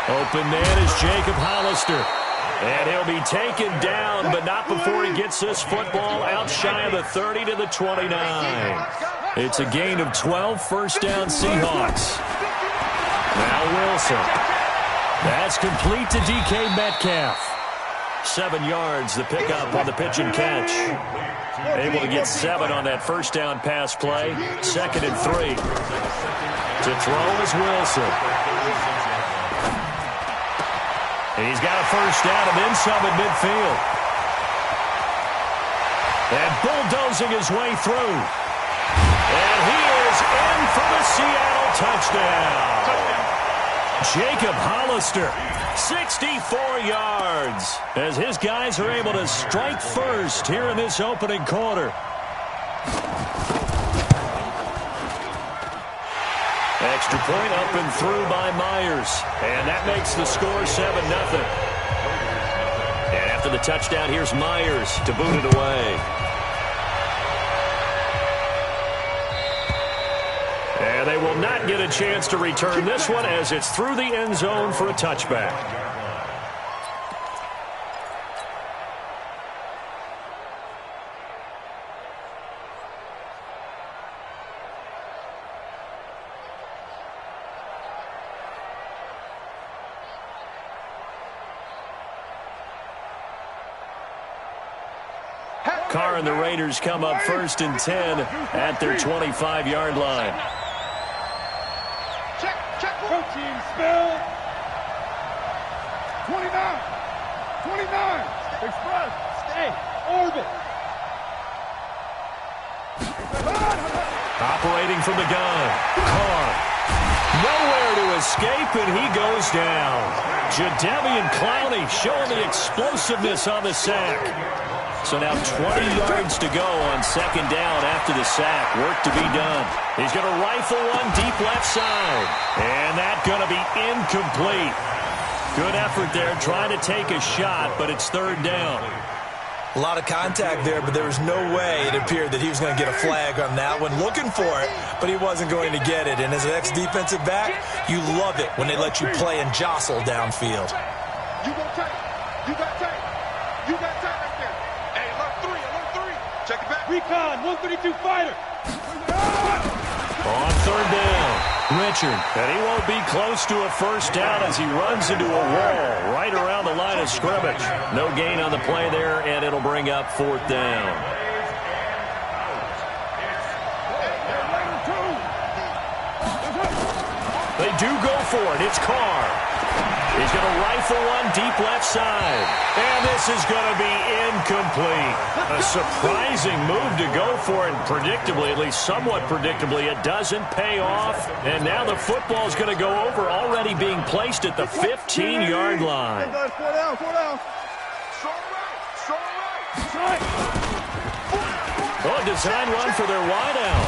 Open man is Jacob Hollister. And he'll be taken down, but not before he gets this football out shy of the 30 to the 29. It's a gain of 12, first down Seahawks. Now Wilson. That's complete to DK Metcalf. 7 yards, the pickup on the pitch and catch. Able to get 7 on that first down pass play. 2nd and 3. To throw is Wilson. He's got a first down and then some at midfield. And bulldozing his way through. And he is in for the Seattle touchdown. Jacob Hollister, 64 yards, as his guys are able to strike first here in this opening quarter. Extra point up and through by Myers, and that makes the score 7-0. And after the touchdown, here's Myers to boot it away. And they will not get a chance to return this one as it's through the end zone for a touchback. Carr and the Raiders come up 1st and 10 at their 25-yard line. Coaching spell. 29. Express. Stay. Orbit. Operating from the gun. Carr. Nowhere to escape, and he goes down. Jadeveon Clowney showing the explosiveness on the sack. So now 20 yards to go on 2nd down after the sack. Work to be done. He's going to rifle one deep left side. And that's going to be incomplete. Good effort there trying to take a shot, but it's 3rd down. A lot of contact there, but there was no way it appeared that he was going to get a flag on that one. Looking for it, but he wasn't going to get it. And as an ex-defensive back, you love it when they let you play and jostle downfield. You got tight. Right there. Hey, alert 3. Check it back. Recon, 132 fighter. On 3rd down. Richard, and he won't be close to a first down as he runs into a wall right around the line of scrimmage. No gain on the play there, and it'll bring up 4th down. They do go for it. It's Carr. He's going to rifle one deep left side. And this is going to be incomplete. A surprising move to go for it. And predictably, at least somewhat predictably, it doesn't pay off. And now the football is going to go over, already being placed at the 15-yard line. Oh, design run for their wideout.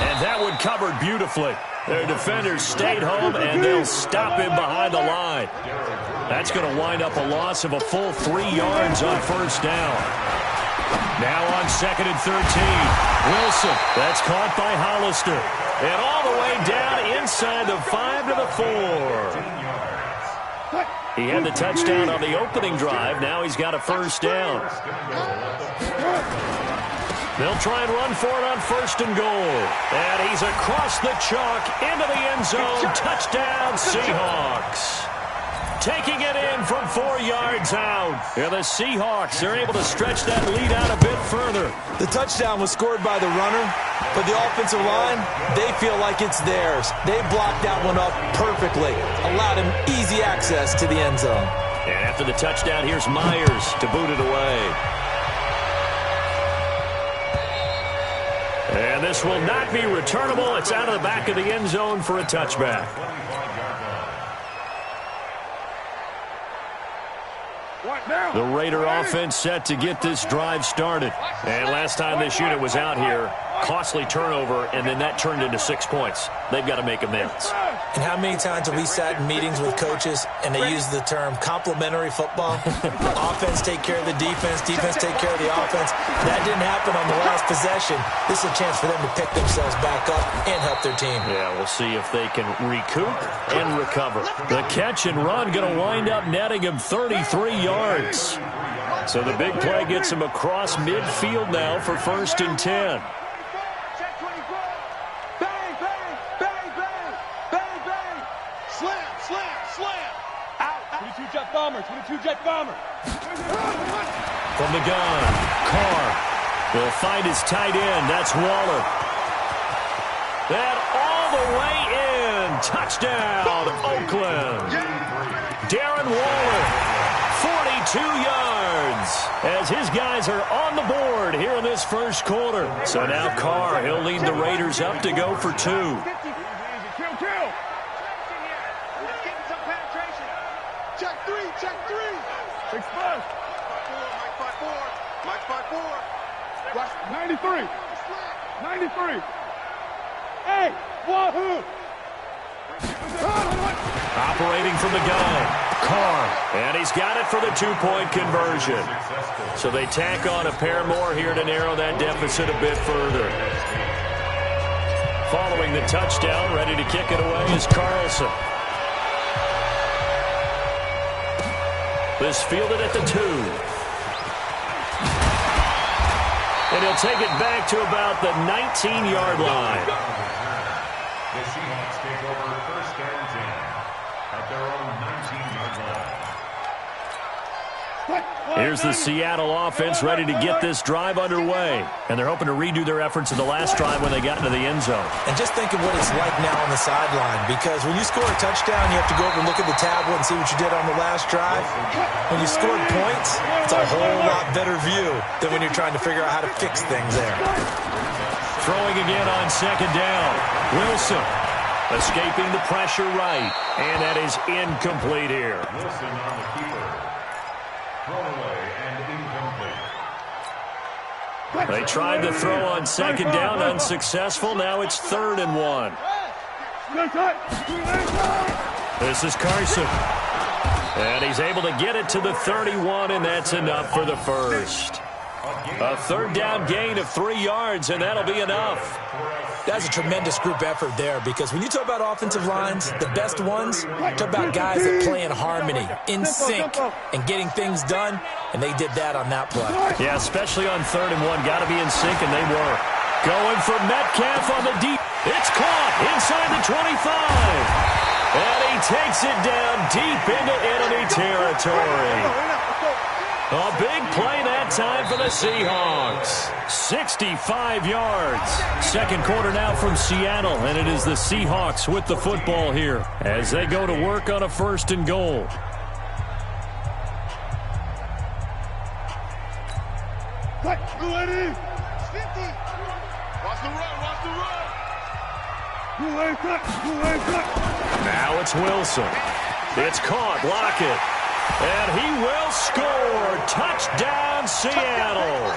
And that one covered beautifully. Their defenders stayed home, and they'll stop him behind the line. That's going to wind up a loss of a full 3 yards on first down. Now on 2nd and 13. Wilson, that's caught by Hollister. And all the way down inside the 5 to the 4. He had the touchdown on the opening drive. Now he's got a first down. They'll try and run for it on 1st and goal. And he's across the chalk into the end zone. Touchdown, Seahawks. Taking it in from 4 yards out. And the Seahawks are able to stretch that lead out a bit further. The touchdown was scored by the runner, but the offensive line, they feel like it's theirs. They blocked that one up perfectly, allowed him easy access to the end zone. And after the touchdown, here's Myers to boot it away. And this will not be returnable. It's out of the back of the end zone for a touchback. The Raider offense set to get this drive started. And last time this unit was out here, costly turnover, and then that turned into 6 points. They've got to make amends. And how many times have we sat in meetings with coaches and they use the term complementary football? Offense take care of the defense, defense take care of the offense. That didn't happen on the last possession. This is a chance for them to pick themselves back up and help their team. Yeah, we'll see if they can recoup and recover. The catch and run going to wind up netting him 33 yards. So the big play gets him across midfield now for 1st and 10. Jet bomber. From the gun, Carr will find his tight end. That's Waller. And all the way in. Touchdown, Oakland. Darren Waller, 42 yards, as his guys are on the board here in this first quarter. So now Carr, he'll lead the Raiders up to go for 2. Express. Mike 5-4. Mike 5-4. 93. 93. Hey, wahoo! Operating from the gun, Carr, and he's got it for the 2-point conversion. So they tack on a pair more here to narrow that deficit a bit further. Following the touchdown, ready to kick it away is Carlson. This fielded at the 2. And he'll take it back to about the 19-yard line. The Seahawks take over 1st and 10 at their own 19-yard line. Here's the Seattle offense ready to get this drive underway. And they're hoping to redo their efforts in the last drive when they got into the end zone. And just think of what it's like now on the sideline, because when you score a touchdown, you have to go over and look at the tablet and see what you did on the last drive. When you scored points, it's a whole lot better view than when you're trying to figure out how to fix things there. Throwing again on 2nd down. Wilson escaping the pressure right. And that is incomplete here. Wilson on the keeper. Thrown away and incomplete. They tried to throw on 2nd down, unsuccessful. Now it's 3rd and 1. This is Carson. And he's able to get it to the 31, and that's enough for the first. A 3rd down gain of 3 yards, and that'll be enough. That's a tremendous group effort there, because when you talk about offensive lines, the best ones, talk about guys that play in harmony, in sync, and getting things done, and they did that on that play. Yeah, especially on 3rd and 1. Got to be in sync, and they were. Going for Metcalf on the deep. It's caught inside the 25. And he takes it down deep into enemy territory. A big play that time for the Seahawks. 65 yards. Second quarter now from Seattle, and it is the Seahawks with the football here as they go to work on a 1st and goal. Ready? 50. Watch the run. Watch the run. Now it's Wilson. It's caught. Block it. And he will score. Touchdown, Seattle.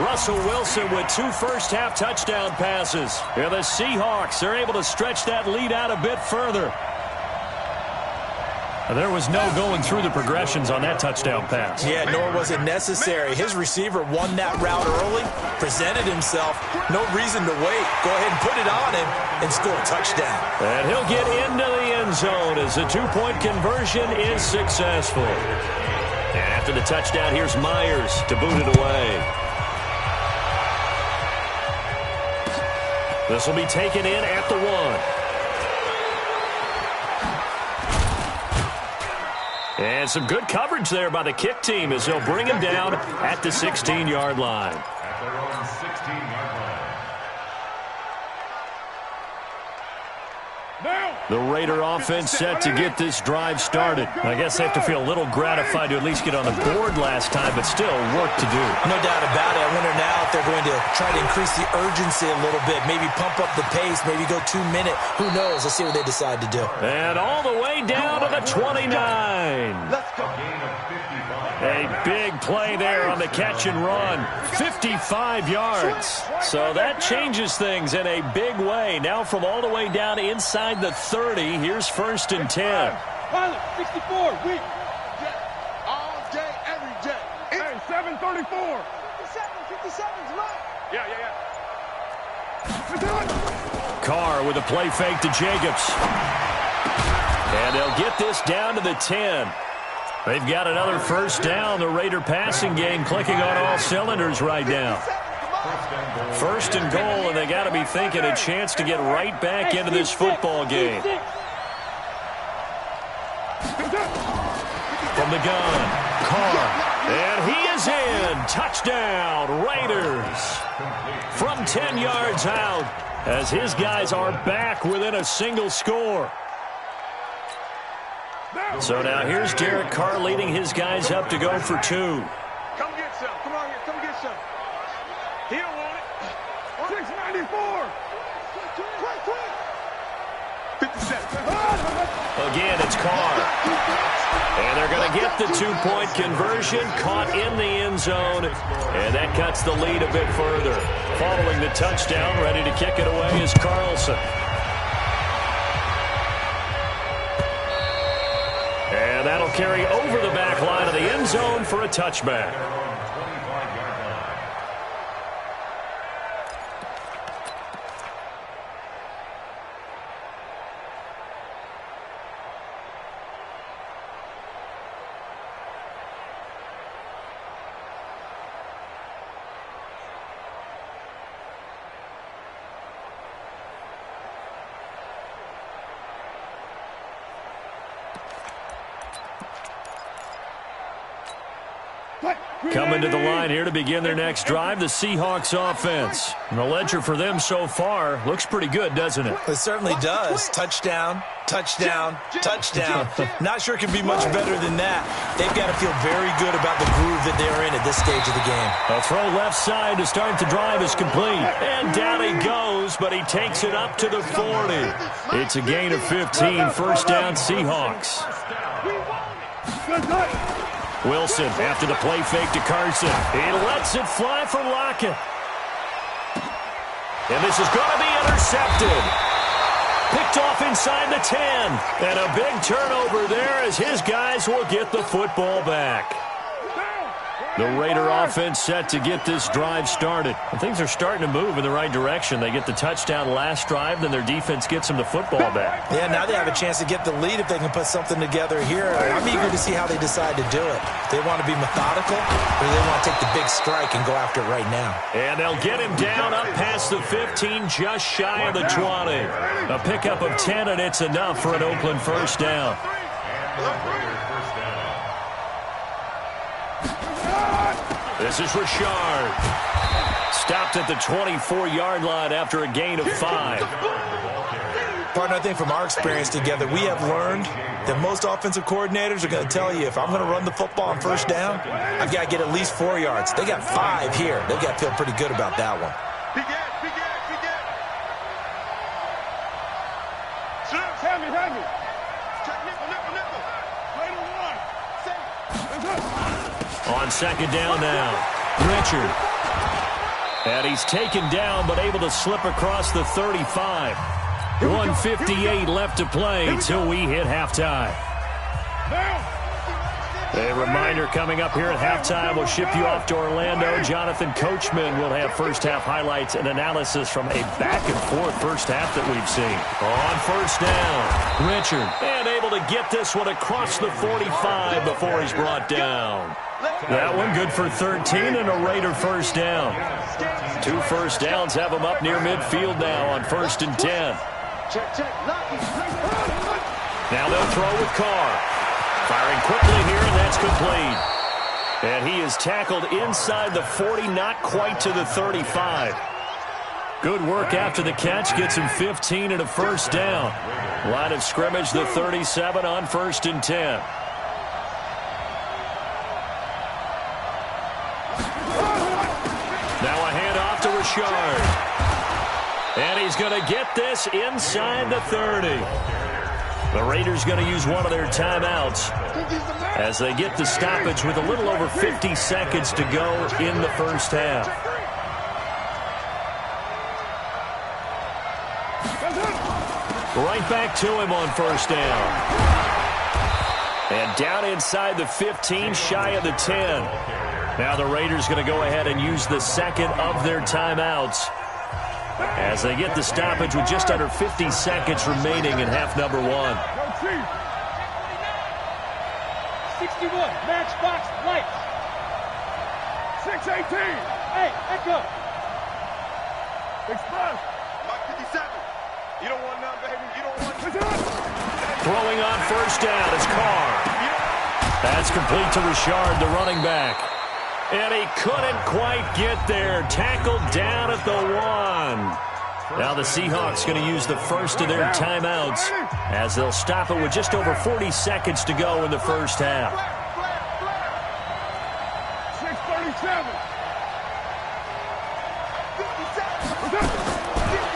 Russell Wilson with 2 first-half touchdown passes. And the Seahawks are able to stretch that lead out a bit further. There was no going through the progressions on that touchdown pass. Yeah, nor was it necessary. His receiver won that route early, presented himself. No reason to wait. Go ahead and put it on him and score a touchdown. And he'll get into the end zone as the 2-point conversion is successful. And after the touchdown, here's Myers to boot it away. This will be taken in at the 1. And some good coverage there by the kick team as they'll bring him down at the 16-yard line. At their own 16-yard line. The Raider offense set to get this drive started. I guess they have to feel a little gratified to at least get on the board last time, but still work to do. No doubt about it. I wonder now if they're going to try to increase the urgency a little bit, maybe pump up the pace, maybe go 2 minute. Who knows? Let's see what they decide to do. And all the way down to the 29. Let's go. A gain of 55. A big play there on the catch and run. 55 yards. So that changes things in a big way. Now from all the way down inside the 30, here's 1st and 10. Pilot, 64, weak. All day, every day. Hey, 734. 57's mine. Yeah. Carr with a play fake to Jacobs. And they'll get this down to the 10. They've got another 1st down. The Raider passing game clicking on all cylinders right now. 1st and goal, and they got to be thinking a chance to get right back into this football game. From the gun, Carr, and he is in. Touchdown, Raiders. From 10 yards out, as his guys are back within a single score. So now here's Derek Carr leading his guys up to go for 2. Come get some. Come on here. Come get some. He don't want it. 694. 57. Again, it's Carr. And they're going to get the 2-point conversion, caught in the end zone, and that cuts the lead a bit further. Following the touchdown, ready to kick it away is Carlson. And that'll carry over the back line of the end zone for a touchback. Coming to the line here to begin their next drive, the Seahawks offense. And the ledger for them so far looks pretty good, doesn't it? It certainly does. Touchdown, touchdown, touchdown. Not sure it can be much better than that. They've got to feel very good about the groove that they're in at this stage of the game. A throw left side to start the drive is complete. And down he goes, but he takes it up to the 40. It's a gain of 15, 1st down Seahawks. Wilson after the play fake to Carson. He lets it fly for Lockett. And this is going to be intercepted. Picked off inside the 10. And a big turnover there as his guys will get the football back. The Raider offense set to get this drive started. And things are starting to move in the right direction. They get the touchdown last drive, then their defense gets them the football back. Yeah, now they have a chance to get the lead if they can put something together here. I'm eager to see how they decide to do it. They want to be methodical, or they want to take the big strike and go after it right now. And they'll get him down up past the 15, just shy of the 20. A pickup of 10, and it's enough for an Oakland 1st down. This is Richard. Stopped at the 24-yard line after a gain of 5. Partner, I think from our experience together, we have learned that most offensive coordinators are going to tell you, if I'm going to run the football on 1st down, I've got to get at least 4 yards. They got 5 here. They've got to feel pretty good about that one. Heavy. On 2nd down now, Richard. And he's taken down but able to slip across the 35. 1:58 left to play till we hit halftime. A reminder coming up here at halftime, we'll ship you off to Orlando. Jonathan Coachman will have first-half highlights and analysis from a back-and-forth first half that we've seen. On first down, Richard, and able to get this one across the 45 before he's brought down. That one good for 13 and a Raider first down. 2 first downs have him up near midfield now on 1st and 10. Now they'll throw with Carr. Firing quickly here, and that's complete. And he is tackled inside the 40, not quite to the 35. Good work after the catch. Gets him 15 and a first down. Line of scrimmage, the 37 on 1st and 10. Now a handoff to Richard. And he's going to get this inside the 30. The Raiders going to use one of their timeouts as they get the stoppage with a little over 50 seconds to go in the first half. Right back to him on first down. And down inside the 15, shy of the 10. Now the Raiders going to go ahead and use the second of their timeouts as they get the stoppage with just under 50 seconds remaining in half number 1. 61, matchbox lights. 618. Hey, echo. Express. Mike 57. You don't want none, baby. You don't want none. Throwing on first down is Carr. That's complete to Richard, the running back. And he couldn't quite get there. Tackled down at the 1. Now the Seahawks going to use the first of their timeouts as they'll stop it with just over 40 seconds to go in the first half. 637.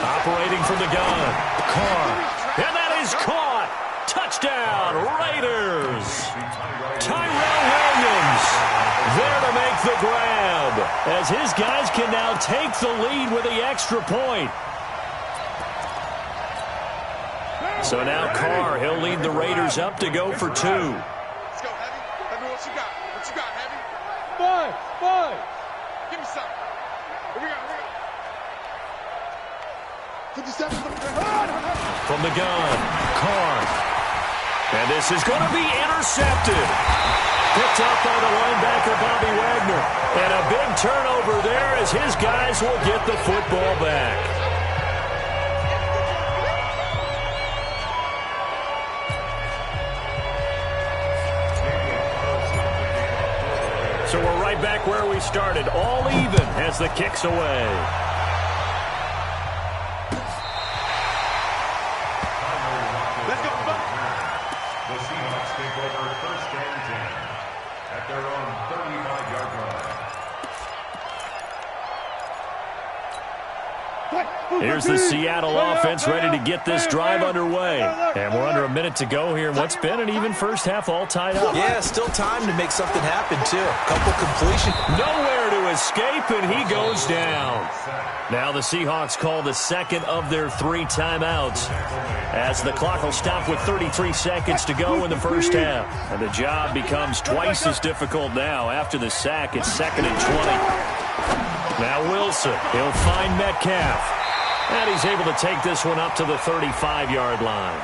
Operating from the gun, Carr. And that is caught. Touchdown, Raiders. Tyrell Williams there to make the grab as his guys can now take the lead with the extra point. So now Carr, he'll lead the Raiders up to go for 2. Let's go, Heavy. Heavy, what you got? What you got, Heavy? 5. Give me something. Here we go. 57. From the gun, Carr. And this is going to be intercepted. Picked up by the linebacker, Bobby Wagner. And a big turnover there as his guys will get the football back. So we're right back where we started. All even as the kick's away. Here's the Seattle offense ready to get this drive underway. And we're under a minute to go here in what's been an even first half, all tied up. Yeah, still time to make something happen, too. Couple completion. Nowhere to escape, and he goes down. Now the Seahawks call the second of their 3 timeouts as the clock will stop with 33 seconds to go in the first half. And the job becomes twice as difficult now after the sack. It's 2nd and 20. Now Wilson, he'll find Metcalf. And he's able to take this one up to the 35-yard line.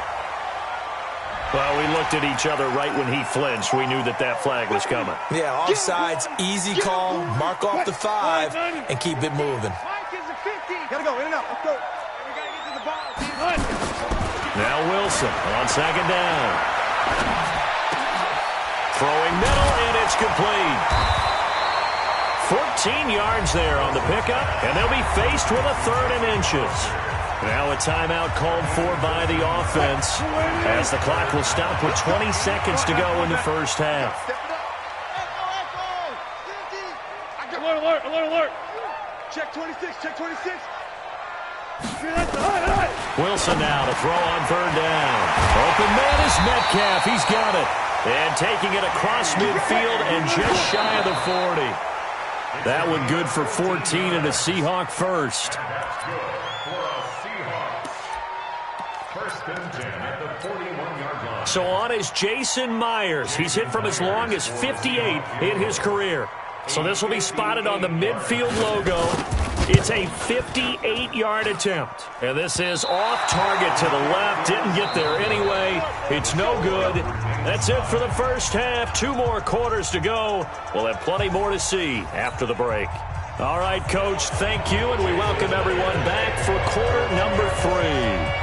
Well, we looked at each other right when he flinched. We knew that that flag was coming. Yeah, offsides, easy call, mark off the 5, and keep it moving. Gotta go, in and out. Let's go. We gotta get to the ball. Now Wilson on 2nd down. Throwing middle, and it's complete. 14 yards there on the pickup, and they'll be faced with a 3rd and inches. Now a timeout called for by the offense as the clock will stop with 20 seconds to go in the first half. Alert. Check 26, check 26. Wilson now to throw on 3rd down. Open man is Metcalf. He's got it. And taking it across midfield and just shy of the 40. That one good for 14 and a Seahawk first. First and 10 at the 41-yard line. So on is Jason Myers. He's hit from as long as 58 in his career. So this will be spotted on the midfield logo. It's a 58-yard attempt. And this is off target to the left. Didn't get there anyway. It's no good. That's it for the first half. 2 more quarters to go. We'll have plenty more to see after the break. All right, Coach, thank you, and we welcome everyone back for quarter number 3.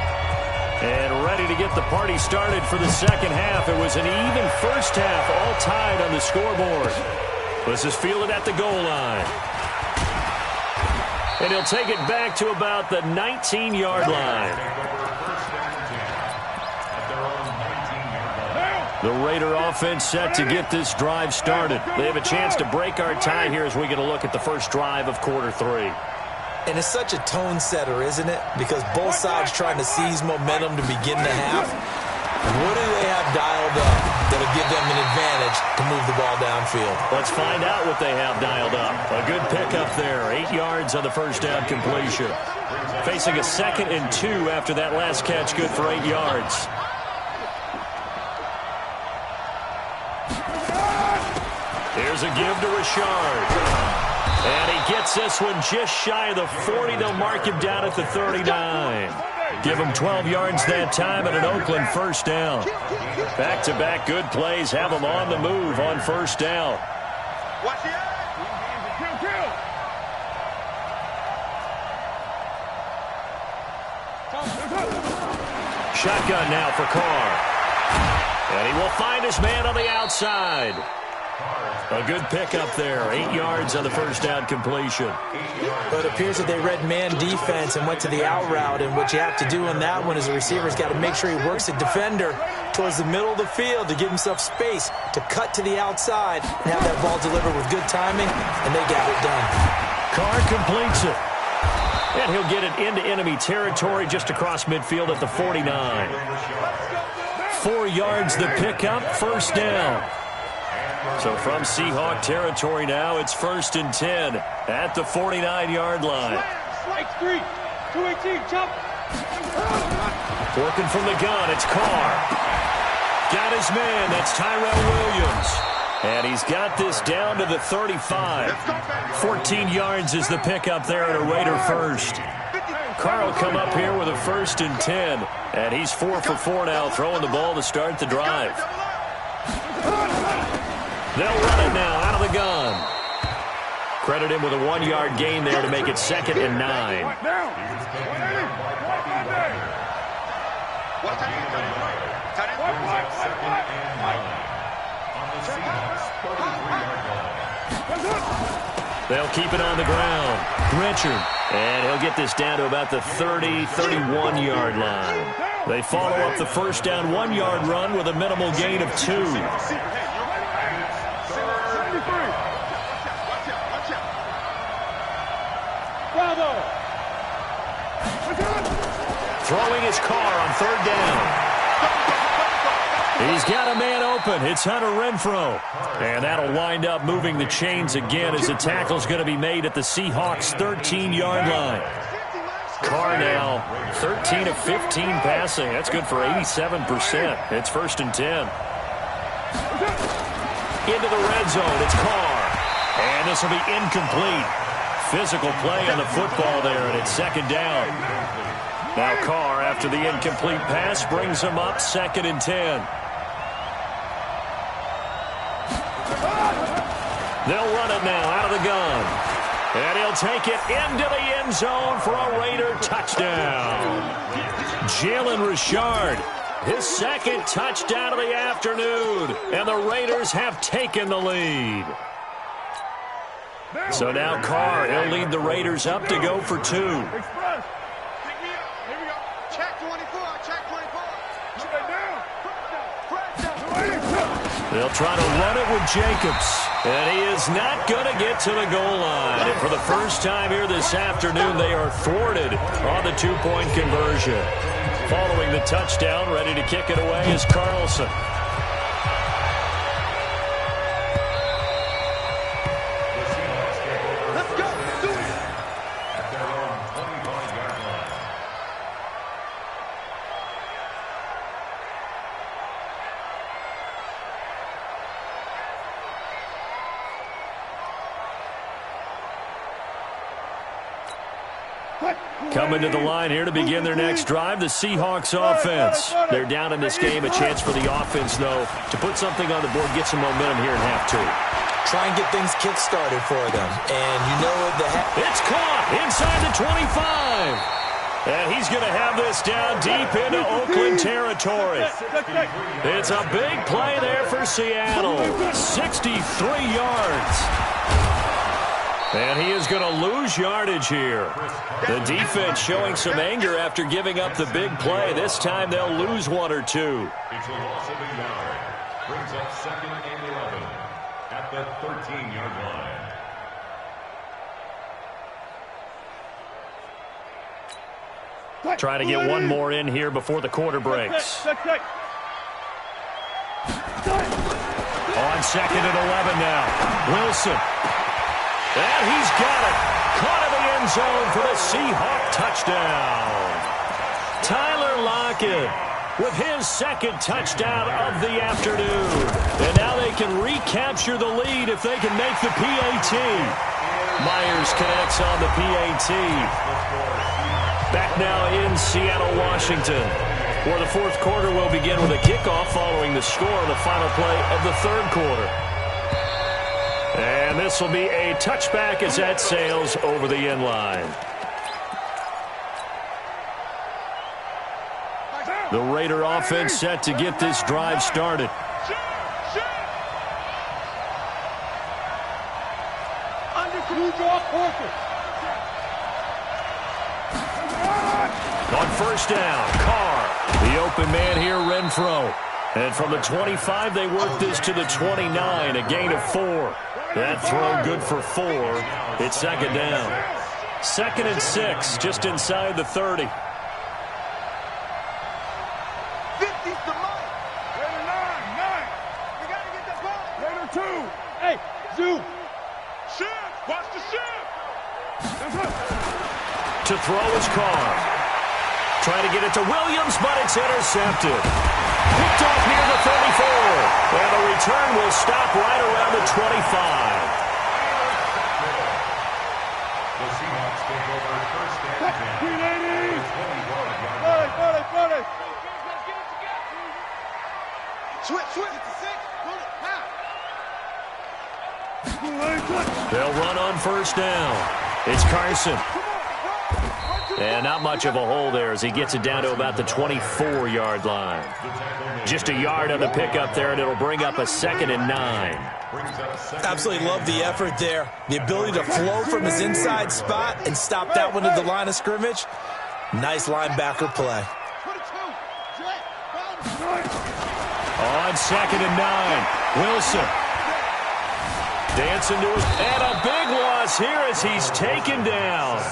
And ready to get the party started for the second half. It was an even first half, all tied on the scoreboard. This is fielded at the goal line. And he'll take it back to about the 19-yard line. The Raider offense set to get this drive started. They have a chance to break our tie here as we get a look at the first drive of quarter 3. And it's such a tone setter, isn't it? Because both sides trying to seize momentum to begin the half. What do they have dialed up that'll give them an advantage to move the ball downfield? Let's find out what they have dialed up. A good pickup there. 8 yards on the first down completion. Facing a 2nd and 2 after that last catch, good for 8 yards. Here's a give to Richard. And he gets this one just shy of the 40. They'll mark him down at the 39. Give him 12 yards that time and an Oakland first down. Back-to-back good plays have them on the move on first down. Shotgun now for Carr. And he will find his man on the outside. A good pickup there. 8 yards on the first down completion. But it appears that they read man defense and went to the out route. And what you have to do in that one is the receiver's got to make sure he works the defender towards the middle of the field to give himself space to cut to the outside and have that ball delivered with good timing, and they got it done. Carr completes it. And he'll get it into enemy territory just across midfield at the 49. 4 yards the pickup, first down. So from Seahawk territory now, it's 1st and 10 at the 49-yard line. Strike 3, 218, jump. Working from the gun, it's Carr. Got his man, that's Tyrell Williams. And he's got this down to the 35. 14 yards is the pickup there at a Raider first. Carr will come up here with a 1st and 10. And he's 4 for 4 now, throwing the ball to start the drive. They'll run it now out of the gun. Credit him with a 1-yard gain there to make it 2nd and 9. They'll keep it on the ground. Richard. And he'll get this down to about the 30, 31-yard line. They follow up the first down 1-yard run with a minimal gain of 2. Throwing his Carr on 3rd down. He's got a man open. It's Hunter Renfrow. And that'll wind up moving the chains again as the tackle's going to be made at the Seahawks' 13-yard line. Carr now 13 of 15 passing. That's good for 87%. It's 1st and 10. Into the red zone. It's Carr. And this will be incomplete. Physical play on the football there, and it's 2nd down. Now Carr, after the incomplete pass, brings him up 2nd and 10. They'll run it now out of the gun. And he'll take it into the end zone for a Raider touchdown. Jalen Richard, his 2nd touchdown of the afternoon. And the Raiders have taken the lead. So now Carr, he'll lead the Raiders up to go for 2. They'll try to run it with Jacobs. And he is not going to get to the goal line. And for the first time here this afternoon, they are thwarted on the 2-point conversion. Following the touchdown, ready to kick it away is Carlson. Coming to the line here to begin their next drive, the Seahawks offense. They're down in this game. A chance for the offense, though, to put something on the board, get some momentum here in half two. Try and get things kick-started for them. And you know it's caught inside the 25. And he's going to have this down deep into Oakland territory. It's a big play there for Seattle. 63 yards. And he is going to lose yardage here. The defense showing some anger after giving up the big play. This time they'll lose one or two. It's a loss of a yard. Brings up 2nd and 11 at the 13-yard line. Trying to get one more in here before the quarter breaks. On 2nd and 11 now. Wilson. And he's got it. Caught in the end zone for the Seahawk touchdown. Tyler Lockett with his 2nd touchdown of the afternoon. And now they can recapture the lead if they can make the PAT. Myers connects on the PAT. Back now in Seattle, Washington, where the 4th quarter will begin with a kickoff following the score on the final play of the 3rd quarter. And this will be a touchback as that sails over the end line. The Raider offense set to get this drive started. On 1st down, Carr. The open man here, Renfro. And from the 25, they work this to the 29, a gain of 4. That throw good for 4. It's 2nd down. 2nd and 6, just inside the 30. 50's the mark. Raider 9. We got to get the ball. Raider 2. Hey, Zoo. Shift. Watch the shift. To throw is Carr. Trying to get it to Williams, but it's intercepted. Picked off near the 34. And the return will stop right around the 25. The Seahawks take over 1st and 10. Switch. They'll run on 1st down. It's Carson. And not much of a hole there as he gets it down to about the 24-yard line. Just a yard on the pickup there, and it'll bring up a 2nd and 9. Absolutely love the effort there. The ability to flow from his inside spot and stop that one at the line of scrimmage. Nice linebacker play. On 2nd and 9, Wilson. Dancing to it. And a big loss here as he's taken down.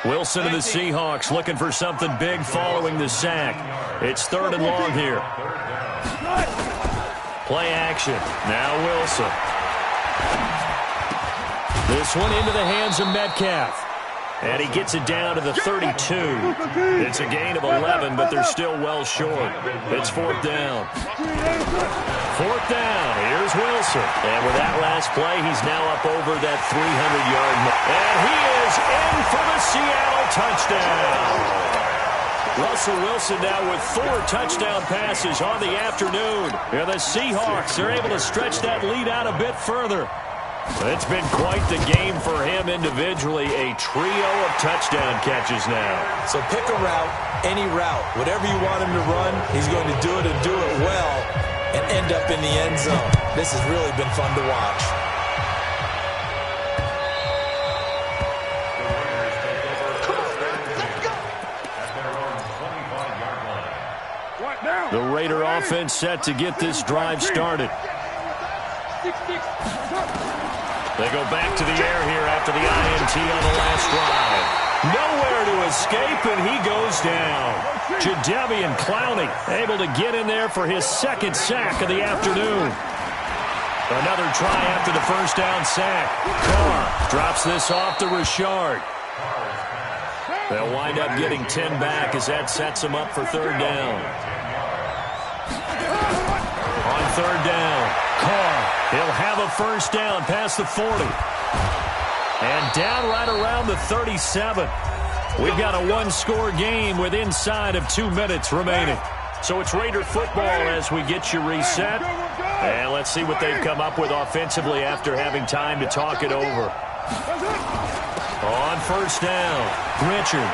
Wilson and the Seahawks looking for something big following the sack. It's 3rd and long here. Play action. Now Wilson. This one into the hands of Metcalf. And he gets it down to the 32. It's a gain of 11, but they're still well short. It's 4th down. 4th down. Here's Wilson. And with that last play, he's now up over that 300-yard mark. And he is in for the Seattle touchdown. Russell Wilson now with 4 touchdown passes on the afternoon. And the Seahawks are able to stretch that lead out a bit further. It's been quite the game for him individually. A trio of touchdown catches now. So pick a route, any route. Whatever you want him to run, he's going to do it and do it well and end up in the end zone. This has really been fun to watch. The Raider offense set to get this drive started. They go back to the air here after the INT on the last drive. Nowhere to escape, and he goes down. Jadeveon Clowney able to get in there for his 2nd sack of the afternoon. Another try after the 1st down sack. Carr drops this off to Richard. They'll wind up getting 10 back as that sets them up for 3rd down. On 3rd down, Carr. He'll have a 1st down past the 40. And down right around the 37. We've got a one-score game with inside of 2 minutes remaining. So it's Raider football as we get you reset. And let's see what they've come up with offensively after having time to talk it over. On first down, Richard.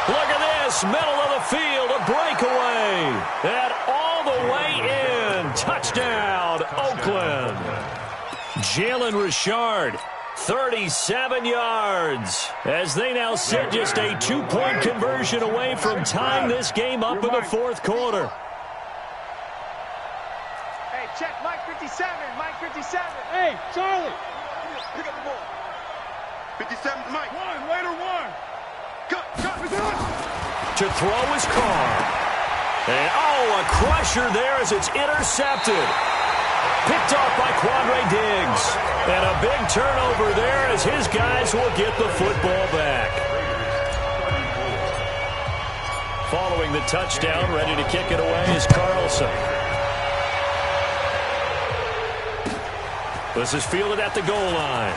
Look at this, middle of the field, a breakaway. And all the way in. Touchdown, Oakland. Jalen Richard, 37 yards, as they now sit just a 2-point conversion away from tying this game up in the fourth quarter. Hey, check Mike 57, Mike 57. Hey, Charlie. Pick up the ball. 57's Mike. Raider one. Cut. To throw his car. And, a crusher there as it's intercepted. Picked off by Quandre Diggs. And a big turnover there as his guys will get the football back. Following the touchdown, ready to kick it away is Carlson. This is fielded at the goal line.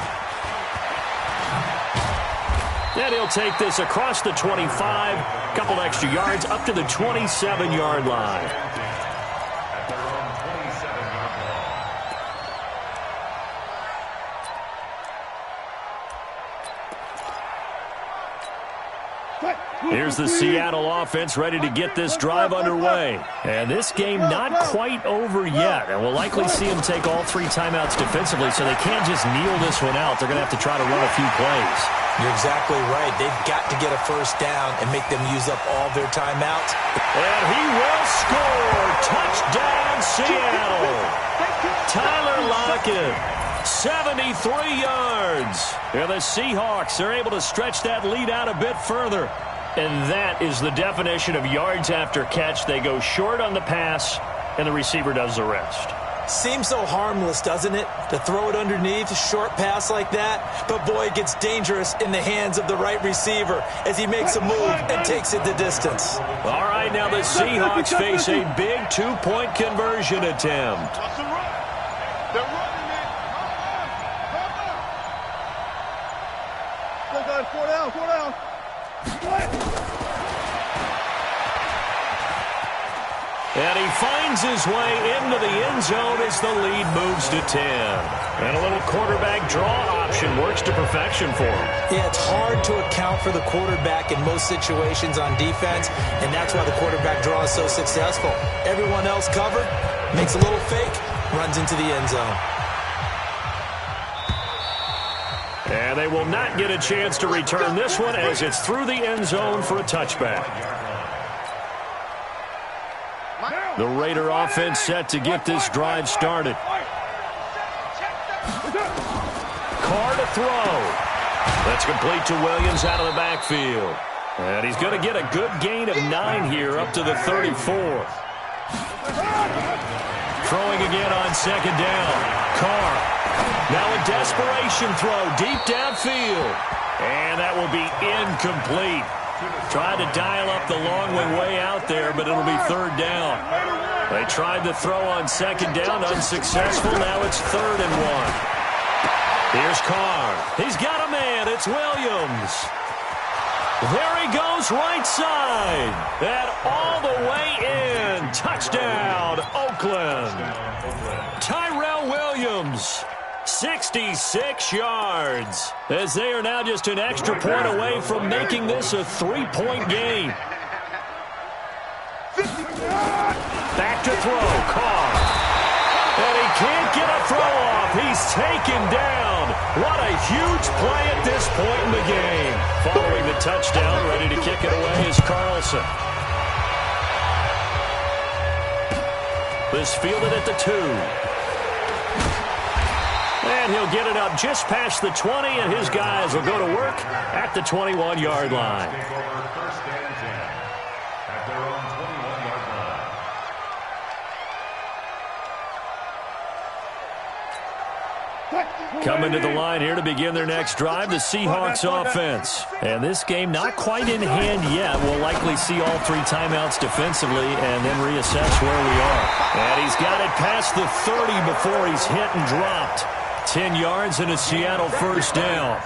And he'll take this across the 25, couple extra yards up to the 27-yard line. Here's the Seattle offense ready to get this drive underway. And this game not quite over yet. And we'll likely see them take all 3 timeouts defensively, so they can't just kneel this one out. They're going to have to try to run a few plays. You're exactly right. They've got to get a first down and make them use up all their timeouts. And he will score. Touchdown, Seattle. Tyler Lockett, 73 yards. And the Seahawks are able to stretch that lead out a bit further. And that is the definition of yards after catch. They go short on the pass, and the receiver does the rest. Seems so harmless, doesn't it, to throw it underneath, a short pass like that? But, boy, it gets dangerous in the hands of the right receiver as he makes a move and takes it the distance. All right, now the Seahawks face a big 2-point conversion attempt. They're running it. Come on. Guys, 4 down, 4 down. And he finds his way into the end zone as the lead moves to 10. And a little quarterback draw option works to perfection for him. Yeah, it's hard to account for the quarterback in most situations on defense, and that's why the quarterback draw is so successful. Everyone else covered, makes a little fake, runs into the end zone. And they will not get a chance to return this one as it's through the end zone for a touchback. The Raider offense set to get this drive started. Carr to throw. That's complete to Williams out of the backfield. And he's going to get a good gain of 9 here up to the 34. Throwing again on second down. Carr. Now a desperation throw deep downfield. And that will be incomplete. Tried to dial up the long one way out there, but it'll be third down. They tried to throw on second down, unsuccessful. Now it's 3rd and 1. Here's Carr. He's got a man. It's Williams. There he goes right side. And all the way in. Touchdown, Oakland. Tyrell Williams. 66 yards, as they are now just an extra point away from making this a 3-point game. Back to throw, Carr. And he can't get a throw off. He's taken down. What a huge play at this point in the game. Following the touchdown, ready to kick it away is Carlson. This fielded at the 2. And he'll get it up just past the 20, and his guys will go to work at the 21-yard line. First and 10 at their own 21-yard line. Coming to the line here to begin their next drive, the Seahawks offense. And this game not quite in hand yet. We'll likely see all 3 timeouts defensively and then reassess where we are. And he's got it past the 30 before he's hit and dropped. 10 yards and a Seattle first down.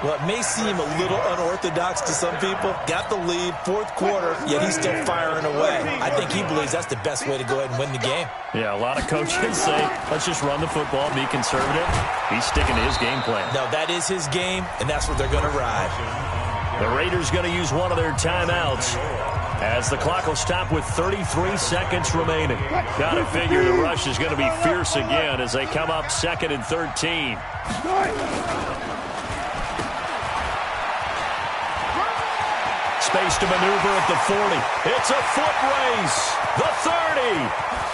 Well, it may seem a little unorthodox to some people. Got the lead, fourth quarter, yet he's still firing away. I think he believes that's the best way to go ahead and win the game. Yeah, a lot of coaches say, let's just run the football, be conservative. He's sticking to his game plan. No, that is his game, and that's what they're going to ride. The Raiders going to use one of their timeouts as the clock will stop with 33 seconds remaining. Got to figure the rush is going to be fierce again as they come up 2nd and 13. Space to maneuver at the 40. It's a foot race. The 30,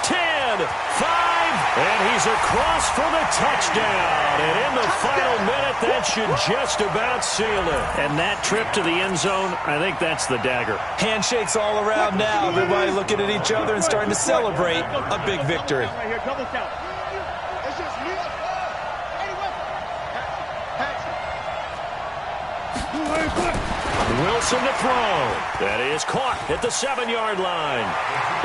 10, 5, and he's across for the touchdown. And in the final minute, that should just about seal it. And that trip to the end zone, I think that's the dagger. Handshakes all around now. Everybody looking at each other and starting to celebrate a big victory. Right here, double count. It's just me. Wilson to throw. That is caught at the 7-yard line.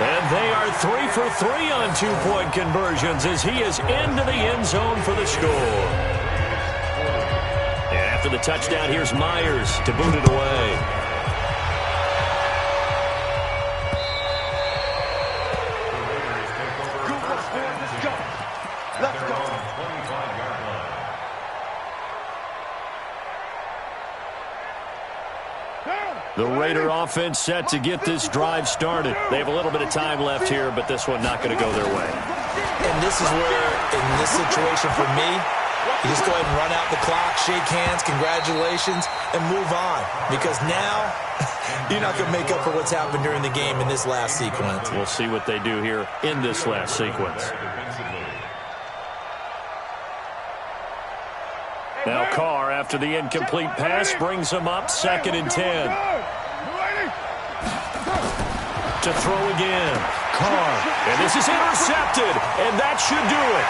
And they are 3 for 3 on 2-point conversions as he is into the end zone for the score. And after the touchdown, here's Myers to boot it away. Let's go. The Raider offense set to get this drive started. They have a little bit of time left here, but this one not going to go their way. And this is where, in this situation for me, you just go ahead and run out the clock, shake hands, congratulations, and move on. Because now, you're not going to make up for what's happened during the game in this last sequence. We'll see what they do here in this last sequence. Now Carr, after the incomplete pass, brings him up 2nd and 10. To throw again. Carr. And this is intercepted. And that should do it.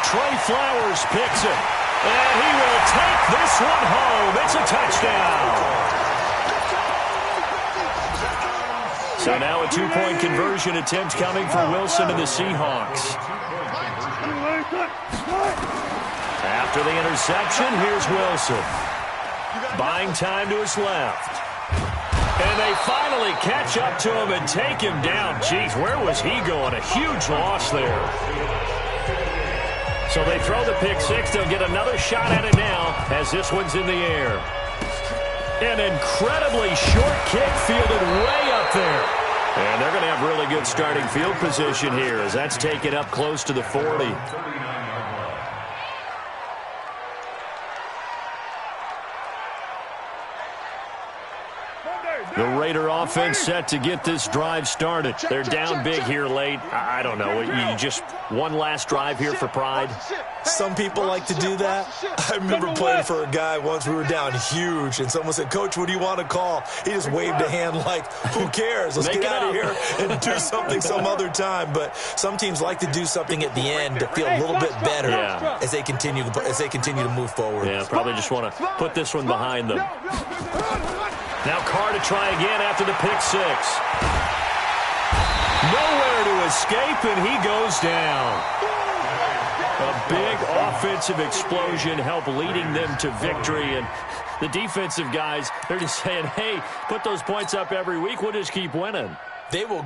Trey Flowers picks it. And he will take this one home. It's a touchdown. So now a 2-point conversion attempt coming for Wilson and the Seahawks. After the interception, here's Wilson. Buying time to his left. And they finally catch up to him and take him down. Jeez, where was he going? A huge loss there. So they throw the pick six. They'll get another shot at it now as this one's in the air. An incredibly short kick fielded way up there. And they're going to have really good starting field position here as that's taken up close to the 40. The Raider offense set to get this drive started. They're down big here late. I don't know. You just one last drive here for pride? Some people like to do that. I remember playing for a guy once. We were down huge, and someone said, "Coach, what do you want to call?" He just waved a hand like, who cares? Let's get out of here and do something some other time. But some teams like to do something at the end to feel a little bit better as they continue to move forward. Yeah, probably just want to put this one behind them. Now Carr to try again after the pick six. Nowhere to escape, and he goes down. A big offensive explosion helped leading them to victory. And the defensive guys, they're just saying, hey, put those points up every week. We'll just keep winning. They will